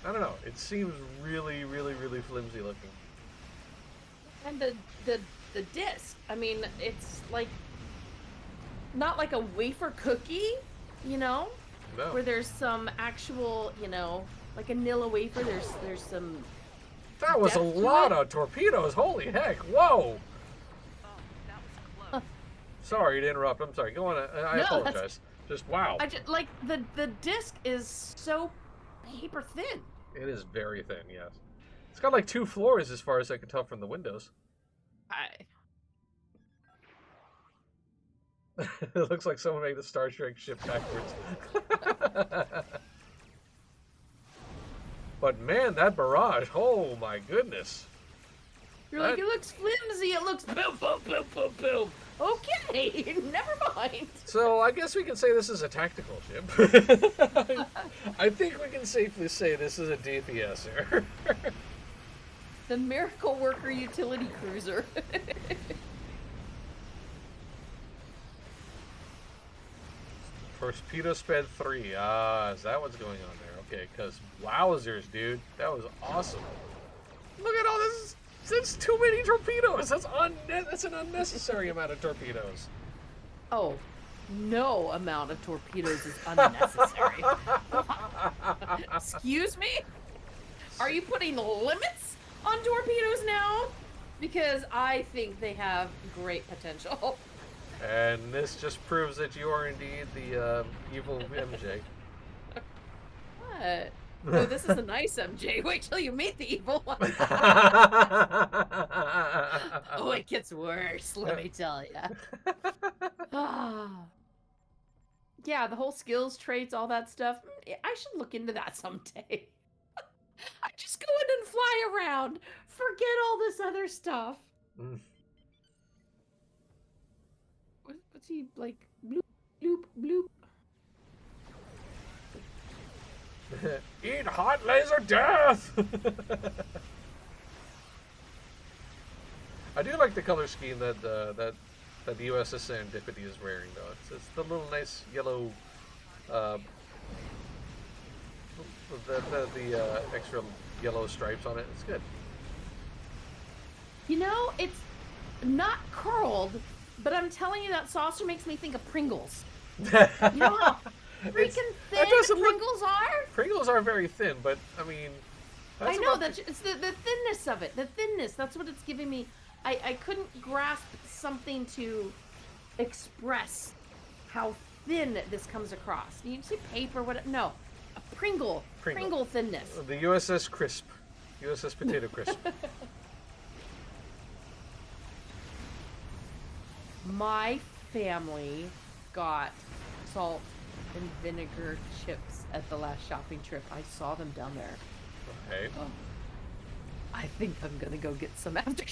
I don't know. It seems really, really, really flimsy looking. And the disc. I mean, it's like not like a wafer cookie, you know, no. Where there's some actual, you know, like a Nilla wafer. There's some. That was a lot of torpedoes. Holy heck! Whoa. Sorry to interrupt. I'm sorry. Go on. I apologize. Just wow. I just like the disc is so paper thin. It is very thin, yes. It's got like 2 floors as far as I can tell from the windows. It looks like someone made the Star Trek ship backwards. But man, that barrage, oh my goodness. You're like, it looks flimsy, it looks boom, boom, boom, boom, boom. Okay, never mind. So I guess we can say this is a tactical ship. I think we can safely say this is a DPSer. The Miracle Worker Utility Cruiser. Torpedo Sped 3. Ah, is that what's going on there? Okay, because wowzers, dude. That was awesome. Look at all this. That's too many torpedoes. That's an unnecessary amount of torpedoes. Oh, no amount of torpedoes is unnecessary. Excuse me? Are you putting limits on torpedoes now? Because I think they have great potential. And this just proves that you are indeed the evil MJ. What? No, this is a nice MJ. Wait till you meet the evil one. Oh, it gets worse, let me tell you. Yeah, the whole skills, traits, all that stuff. I should look into that someday. I just go in and fly around. Forget all this other stuff. What's he like? Bloop, bloop, bloop. Eat hot laser death! I do like the color scheme that the USS Serendipity is wearing, though. It's the little nice yellow, the extra yellow stripes on it. It's good. You know, it's not curled, but I'm telling you that saucer makes me think of Pringles. You know how freaking thin Pringles are? Pringles are very thin, but I mean, I know that it's the thinness of it. The thinness. That's what it's giving me. I couldn't grasp something to express how thin this comes across. You see paper? What? No, a Pringle thinness. The USS Crisp, USS Potato Crisp. My family got salt and vinegar chips at the last shopping trip. I saw them down there. Okay. Oh, I think I'm gonna go get some after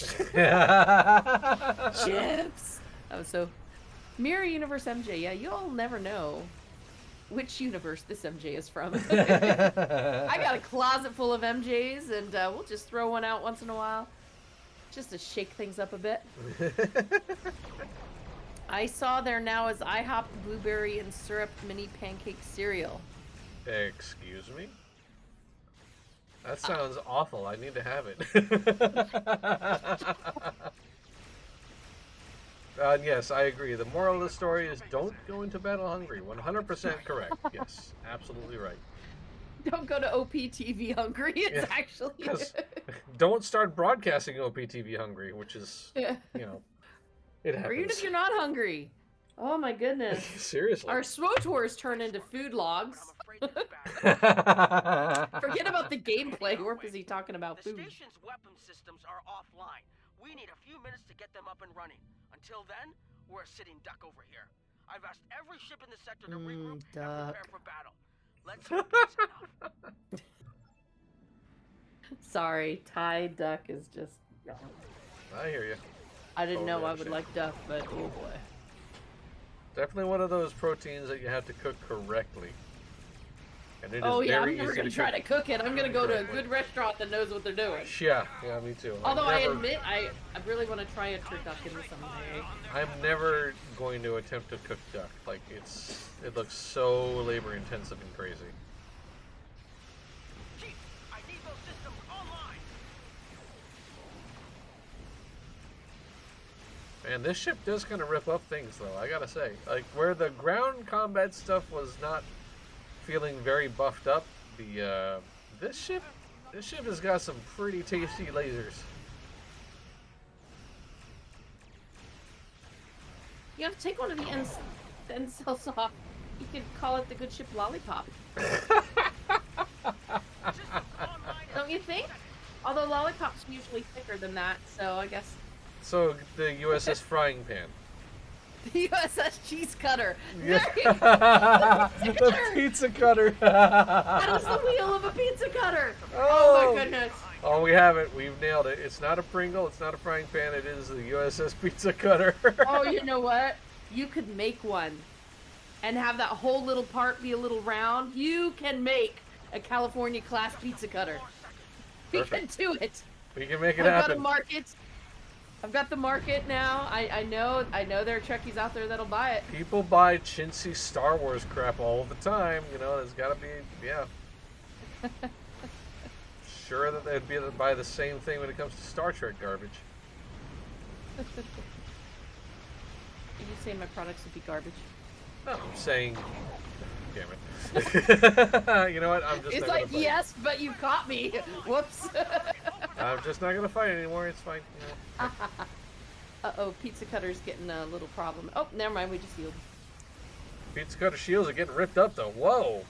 chips. Oh, so Mirror Universe MJ. Yeah, you'll never know which universe this MJ is from. I got a closet full of MJs, and we'll just throw one out once in a while, just to shake things up a bit. I saw there now is IHOP blueberry and syrup mini pancake cereal. Excuse me? That sounds awful. I need to have it. Yes, I agree. The moral of the story is don't go into battle hungry. 100% correct. Yes, absolutely right. Don't go to OPTV hungry. It's actually... Don't start broadcasting OPTV hungry, which is, you know, it happens. Or even if you're not hungry. Oh my goodness. Seriously. Our SWOTORs turn into food logs. Forget about the gameplay. We're busy talking about food. The station's weapon systems are offline. We need a few minutes to get them up and running. Until then, we're a sitting duck over here. I've asked every ship in the sector to regroup and prepare for battle. Let's hope that's enough. Sorry, Thai duck is just... I hear you. I didn't know I would like duck, but oh boy. Definitely one of those proteins that you have to cook correctly. And it is I'm never going to try to cook it. I'm going to go to a good restaurant that knows what they're doing. Yeah, me too. Although I admit, I really want to try a turducken someday. I'm never going to attempt to cook duck. Like, it looks so labor intensive and crazy. Chief, I need those systems online. Man, this ship does kind of rip up things, though, I gotta say. Like, where the ground combat stuff was not feeling very buffed up, this ship has got some pretty tasty lasers. You have to take one of the end cells off. You could call it the good ship Lollipop. Don't you think? Although Lollipop's usually thicker than that, so I guess... So, the USS Frying Pan. The USS Cheese Cutter. Yeah. The pizza cutter. That is the wheel of a pizza cutter. Oh my goodness. Oh, we have it. We've nailed it. It's not a Pringle. It's not a frying pan. It is the USS Pizza Cutter. Oh, you know what? You could make one and have that whole little part be a little round. You can make a California class pizza cutter. We can do it. We can make it I've happen. got to mark it. I've got the market now. I know there are Trekkies out there that'll buy it. People buy chintzy Star Wars crap all the time. You know, there's got to be, yeah. Sure that they'd be able to buy the same thing when it comes to Star Trek garbage. Are you saying my products would be garbage? No, I'm saying... Damn it. You know what? I'm just it's not like, gonna fight. yes, but you caught me. Whoops. I'm just not going to fight anymore. It's fine. Yeah. Uh-oh, Pizza Cutter's getting a little problem. Oh, never mind. We just healed. Pizza Cutter shields are getting ripped up, though. Whoa.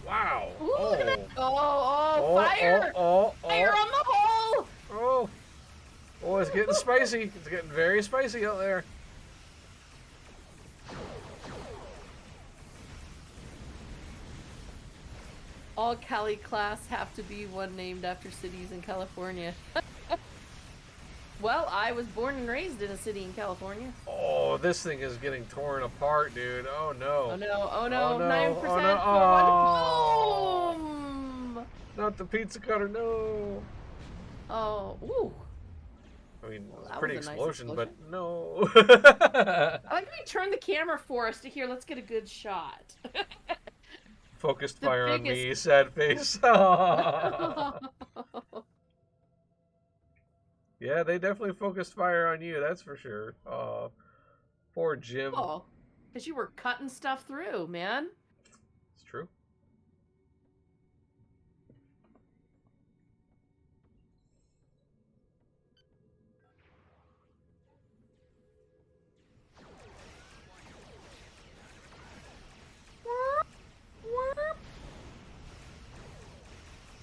Wow. Ooh, look at that. Fire. Fire on the hole. Oh. Oh, it's getting spicy. It's getting very spicy out there. All Cali class have to be one named after cities in California. Well, I was born and raised in a city in California. Oh, this thing is getting torn apart, dude. Oh, no. Oh, no. Oh, no. Oh, no. 9% Oh, no. for one. Boom! Not the Pizza Cutter, no. Oh, ooh. I mean, Well, it's that pretty was a nice explosion, but explosion. no. I like when you turn the camera for us to hear. Let's get a good shot. Focused The fire on biggest- me, sad face. Yeah, they definitely focused fire on you, that's for sure. Oh, poor Jim. Oh, because you were cutting stuff through, man. It's true.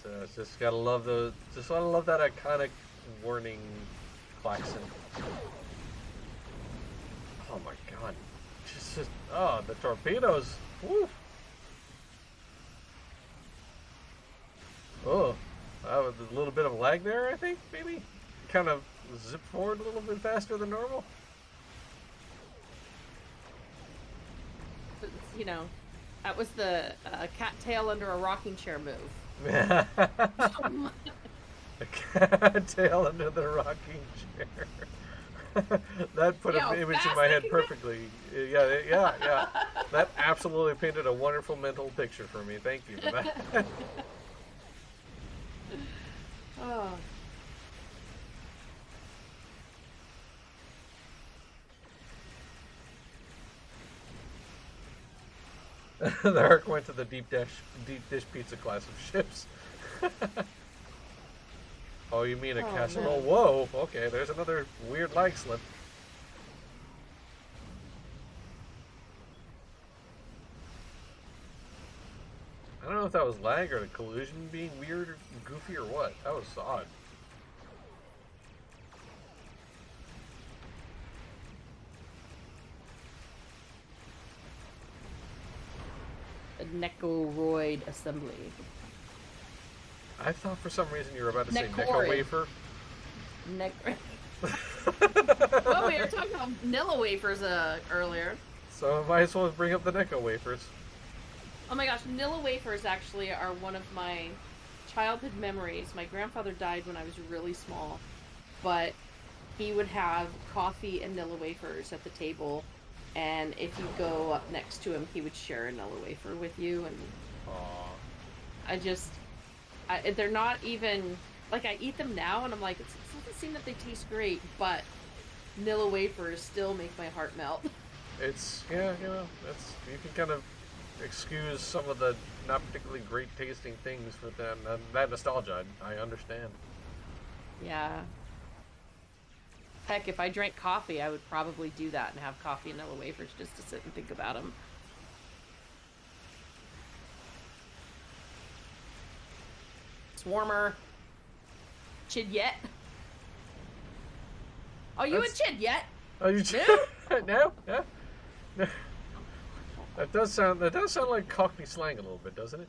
So it's just gotta love that iconic warning klaxon. Oh my god. Just oh, the torpedoes. Woo. Oh, that was a little bit of lag there, I think, maybe? Kind of zip forward a little bit faster than normal. You know, that was the cattail under a rocking chair move. A tail under the rocking chair. That put Yeah, an image in fast my they head can perfectly. Yeah. That absolutely painted a wonderful mental picture for me. Thank you for that. Oh. The Herc went to the deep dish pizza class of ships. Oh, you mean a Oh, casserole? man. Whoa, okay, there's another weird lag slip. I don't know if that was lag or the collision being weird or goofy or what. That was odd. A Necoroid assembly. I thought for some reason you were about to say Necoroid. Necco wafer. Well, we were talking about Nilla wafers earlier. So I might as well bring up the Necco wafers. Oh my gosh, Nilla wafers actually are one of my childhood memories. My grandfather died when I was really small, but he would have coffee and Nilla wafers at the table, and if you go up next to him, he would share a Nilla wafer with you, and they're not even, like, I eat them now, and I'm like, it doesn't seem that they taste great, but Nilla wafers still make my heart melt. It's, yeah, you know, that's, you can kind of excuse some of the not particularly great tasting things for that nostalgia. I understand. Yeah. Heck, if I drank coffee, I would probably do that and have coffee and Nilla wafers just to sit and think about them. Swarmer. Chid yet? Oh, you a Chid yet? Oh, you no? Yeah. That does sound like Cockney slang a little bit, doesn't it?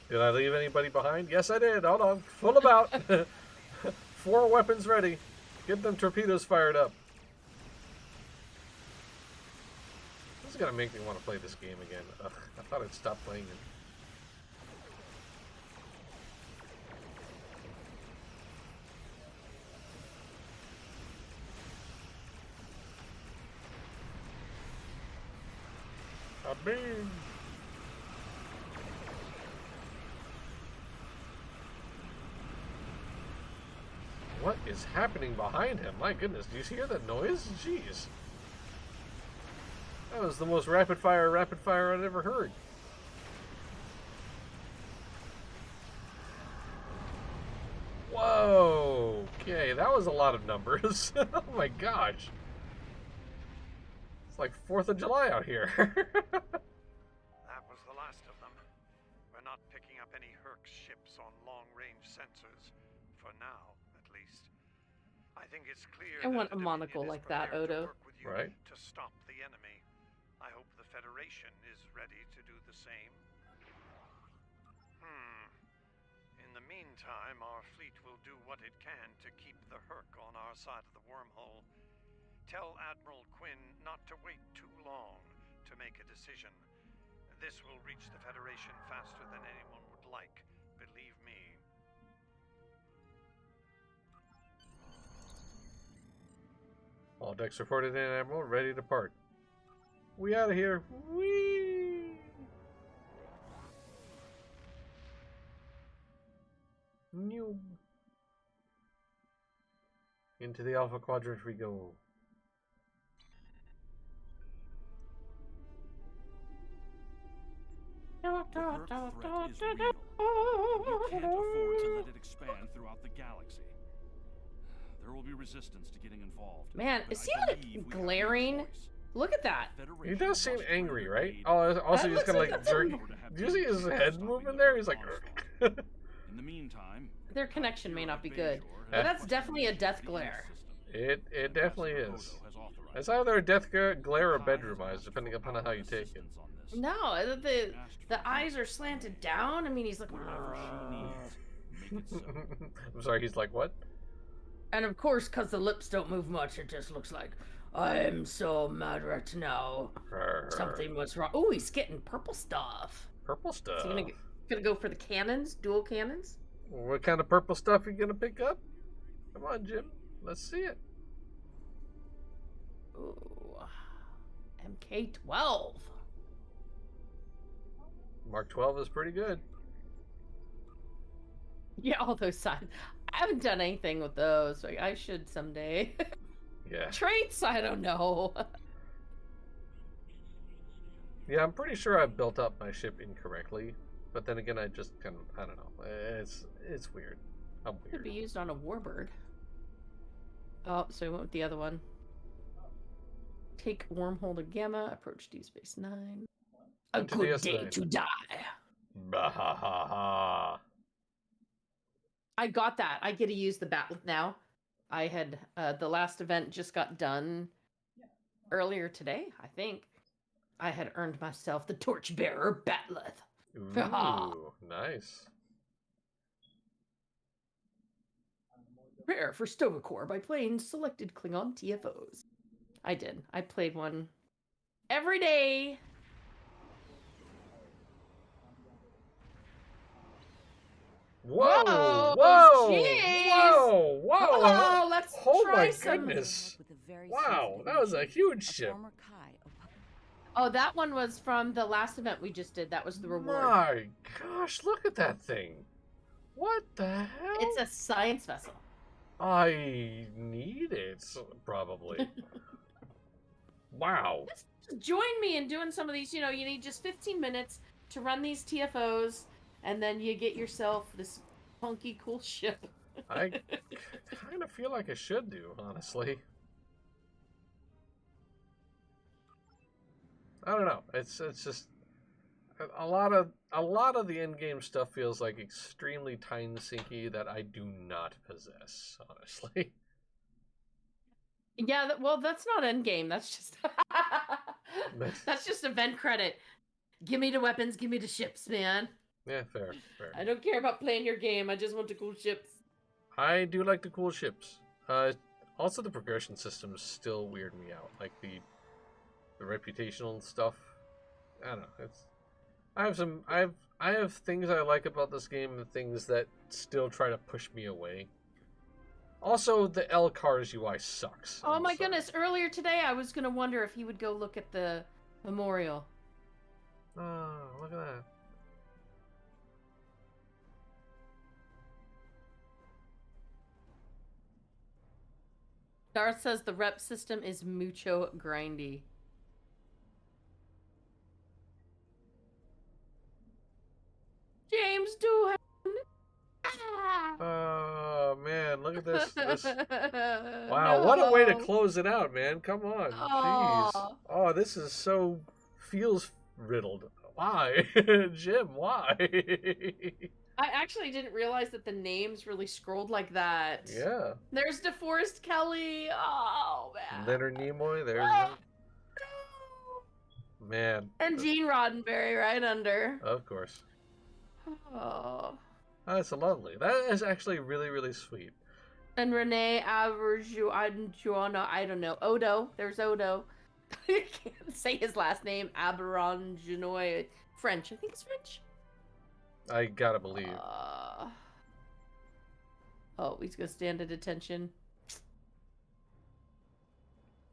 Did I leave anybody behind? Yes, I did. Hold on. Full about. 4 weapons ready. Get them torpedoes fired up. This is going to make me want to play this game again. Ugh, I thought I'd stop playing it. Bing! What is happening behind him? My goodness, do you hear that noise? Jeez. That was the most rapid fire I'd ever heard. Whoa! Okay, that was a lot of numbers. Oh my gosh. It's like 4th of July out here. That was the last of them. We're not picking up any Herc ships on long-range sensors. For now, at least. I think it's clear I want that a monocle like that, Odo. Right. To stop the enemy. I hope the Federation is ready to do the same. In the meantime, our fleet will do what it can to keep the Herc on our side of the wormhole. Tell Admiral Quinn not to wait too long to make a decision. This will reach the Federation faster than anyone would like, believe me. All decks reported in, Admiral. Ready to depart. We out of here. Whee! New. Into the Alpha Quadrant we go. The Herc threat is real. You can't afford to let it expand throughout the galaxy. There will be resistance to getting involved. Man, is he like glaring? Look at that. He does seem angry, right? Oh, also he's kind of like jerky. Do you see his head moving there? He's like. In the meantime, their connection may not be good, but that's definitely a death glare. It definitely is. It's either a death glare or bedroom eyes, depending upon how you take it. No, the eyes are slanted down. I mean, he's like. I'm sorry. He's like what? And of course, because the lips don't move much, it just looks like, I'm so mad right now. Something was wrong. Oh, he's getting purple stuff. Purple stuff? Is he gonna go for the cannons? Dual cannons? What kind of purple stuff are you gonna pick up? Come on, Jim. Let's see it. Ooh. MK12. Mark 12 is pretty good. Yeah, all those sides. I haven't done anything with those. So I should someday. Yeah. Traits? I don't know. Yeah, I'm pretty sure I built up my ship incorrectly. But then again, I just kind of, I don't know. It's weird. I'm weird. Could be used on a warbird. Oh, so we went with the other one. Take wormhole to Gamma. Approach D Space 9. A good day to die. Bahahaha. I got that. I get to use the battle now. I had the last event just got done earlier today, I think. I had earned myself the Torchbearer Batleth. Ooh, nice. Prepare for Stovacor by playing selected Klingon TFOs. I did. I played one every day. Whoa! Whoa! Whoa! Jeez. Whoa! Whoa! Oh, let's oh try my some. goodness! Wow, that was a huge ship. Oh, that one was from the last event we just did. That was the reward. My gosh, look at that thing! What the hell? It's a science vessel. I need it, probably. Wow. Just join me in doing some of these. You know, you need just 15 minutes to run these TFOs, and then you get yourself this funky, cool ship. I kind of feel like I should do, honestly. I don't know. It's just a lot of the end game stuff feels like extremely time sinky that I do not possess, honestly. Yeah, well, that's not end game. That's just that's just event credit. Give me the weapons. Give me the ships, man. Yeah, fair. I don't care about playing your game. I just want the cool ships. I do like the cool ships. Also, the progression systems still weird me out. Like the reputational stuff. I don't know. I have things I like about this game and things that still try to push me away. Also, the L Cars UI sucks. Oh my goodness! Earlier today, I was gonna wonder if he would go look at the memorial. Oh, look at that. Darth says the rep system is mucho grindy. James Doohan. Oh man, look at this. Wow, what a way to No. close it out, man. Come on. Jeez. Oh. Oh, this is so feels riddled. Why? Jim, why? I actually didn't realize that the names really scrolled like that. Yeah. There's DeForest Kelly. Oh man. Leonard Nimoy, there's man. And Gene Roddenberry right under. Of course. Oh. That's lovely. That is actually really, really sweet. And Renee Aberjuana, I don't know. Odo. There's Odo. I can't say his last name. Aberanjanoy. French. I think it's French. I gotta believe. Oh, he's gonna stand at attention.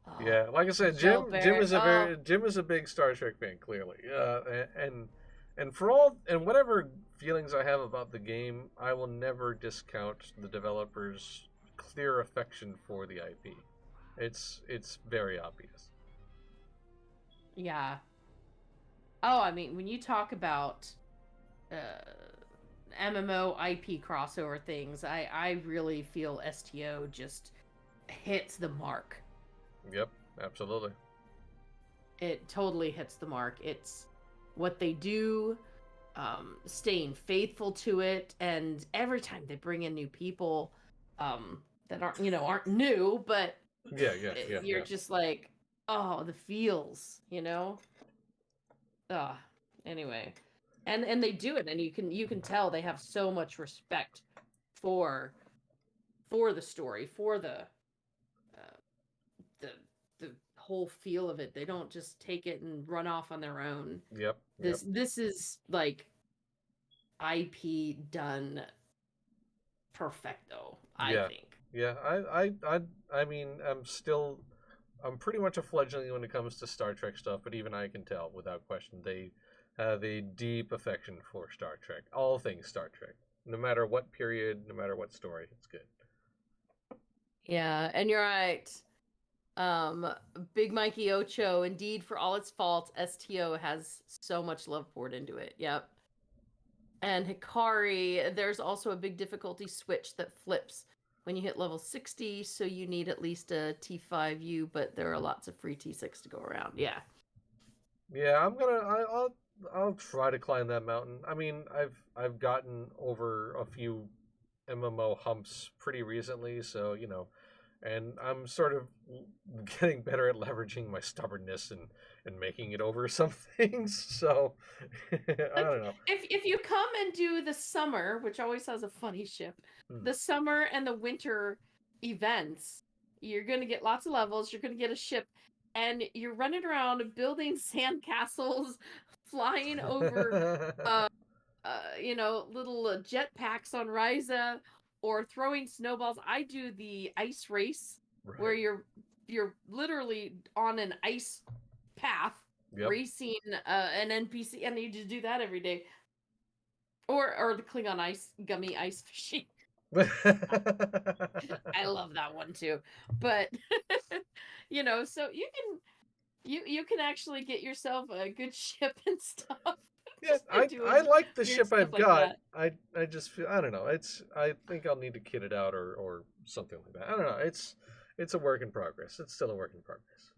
Oh, Yeah, like I said, Jim is a big Star Trek fan, clearly. And for all and whatever feelings I have about the game, I will never discount the developers' clear affection for the IP. It's very obvious. Yeah. Oh, I mean, when you talk about MMO IP crossover things, I really feel STO just hits the mark. Yep, absolutely. It totally hits the mark. It's what they do, staying faithful to it, and every time they bring in new people that aren't new, but you're just like, oh, the feels, anyway. And they do it, and you can tell they have so much respect for the story, for the whole feel of it. They don't just take it and run off on their own. Yep. This is like IP done perfecto, I think. Yeah, I mean, I'm pretty much a fledgling when it comes to Star Trek stuff, but even I can tell without question they have a deep affection for Star Trek. All things Star Trek. No matter what period, no matter what story, it's good. Yeah, and you're right. Big Mikey Ocho, indeed, for all its faults, STO has so much love poured into it. Yep. And Hikari, there's also a big difficulty switch that flips when you hit level 60, so you need at least a T5U, but there are lots of free T6 to go around. Yeah. Yeah, I'll try to climb that mountain. I mean, I've gotten over a few MMO humps pretty recently, so and I'm sort of getting better at leveraging my stubbornness and making it over some things. So I don't know. If you come and do the summer, which always has a funny ship, the summer and the winter events, you're gonna get lots of levels. You're gonna get a ship, and you're running around building sand castles, flying over, little jetpacks on Ryza, or throwing snowballs. I do the ice race, where you're literally on an ice path racing an NPC, and you just do that every day. Or the Klingon gummy ice fishing. I love that one too. But so you can actually get yourself a good ship and stuff. Yeah, I like the ship I've got. I just feel, I don't know. I think I'll need to kit it out or something like that. I don't know. It's a work in progress. It's still a work in progress.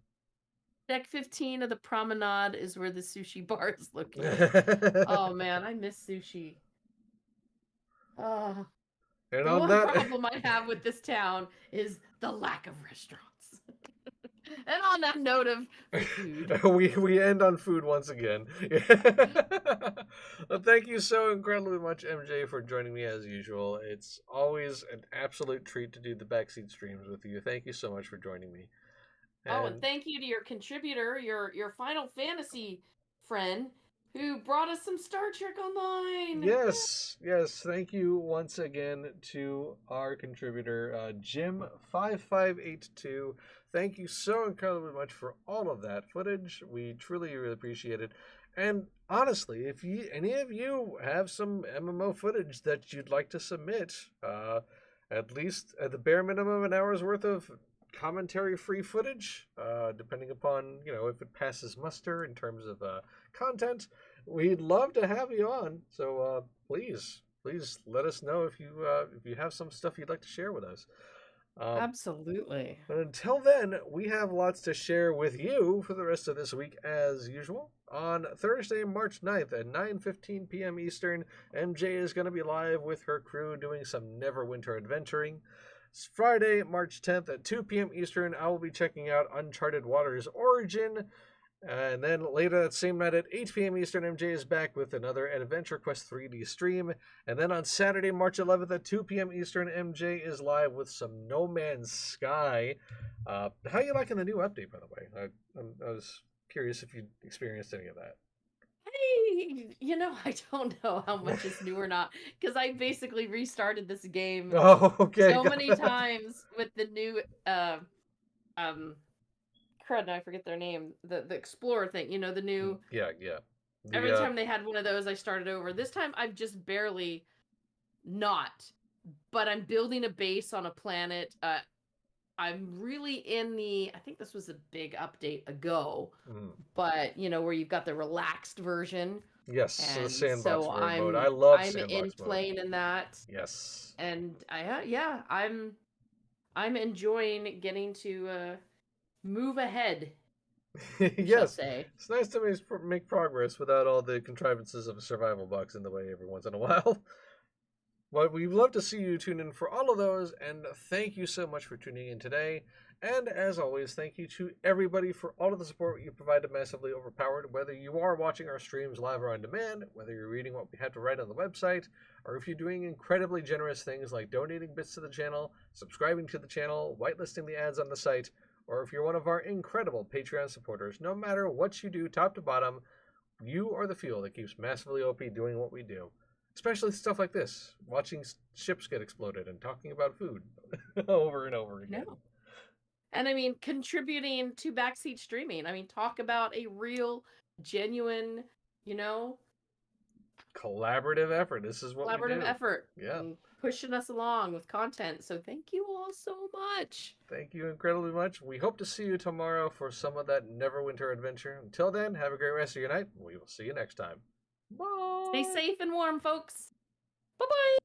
Deck 15 of the Promenade is where the sushi bar is located. Oh man, I miss sushi. The one problem I have with this town is the lack of restaurants. And on that note of food, we end on food once again. Well, thank you so incredibly much, MJ, for joining me as usual. It's always an absolute treat to do the Backseat streams with you. Thank you so much for joining me. and thank you to your contributor, your Final Fantasy friend, who brought us some Star Trek Online. Yes. Thank you once again to our contributor, Jim5582. Thank you so incredibly much for all of that footage. We truly, really appreciate it. And honestly, if any of you have some MMO footage that you'd like to submit, at least at the bare minimum an hour's worth of commentary-free footage, depending upon if it passes muster in terms of content, we'd love to have you on. So please let us know if you have some stuff you'd like to share with us. Absolutely. But until then, we have lots to share with you for the rest of this week as usual. On Thursday, March 9th at 9:15 p.m. Eastern, MJ is going to be live with her crew doing some Neverwinter adventuring. Friday, March 10th at 2 p.m. Eastern, I will be checking out Uncharted Waters Origin. And then later that same night at 8 p.m. Eastern, MJ is back with another Adventure Quest 3D stream. And then on Saturday, March 11th at 2 p.m. Eastern, MJ is live with some No Man's Sky. How are you liking the new update, by the way? I was curious if you experienced any of that. I don't know how much is new or not, because I basically restarted this game so many times with the new crud, I forget their name. The Explorer thing, the new Yeah. Every time they had one of those, I started over. This time I've just barely not, but I'm building a base on a planet. I'm really in I think this was a big update ago, but where you've got the relaxed version. Yes, so the sandbox mode. I'm I love I'm sandbox in mode. playing in that. Yes. And I'm enjoying getting to move ahead. Yes, it's nice to make progress without all the contrivances of a survival box in the way every once in a while. But we'd love to see you tune in for all of those, and thank you so much for tuning in today. And as always, thank you to everybody for all of the support you provide to Massively Overpowered, whether you are watching our streams live or on demand, whether you're reading what we have to write on the website, or if you're doing incredibly generous things like donating bits to the channel, subscribing to the channel, whitelisting the ads on the site, or if you're one of our incredible Patreon supporters. No matter what you do, top to bottom, you are the fuel that keeps Massively OP doing what we do. Especially stuff like this, watching ships get exploded and talking about food over and over again. No. And I mean, contributing to Backseat streaming. I mean, talk about a real, genuine, collaborative effort. This is what we do. Collaborative effort. Yeah. And pushing us along with content. So thank you all so much. Thank you incredibly much. We hope to see you tomorrow for some of that Neverwinter adventure. Until then, have a great rest of your night. We will see you next time. Bye. Stay safe and warm, folks. Bye-bye.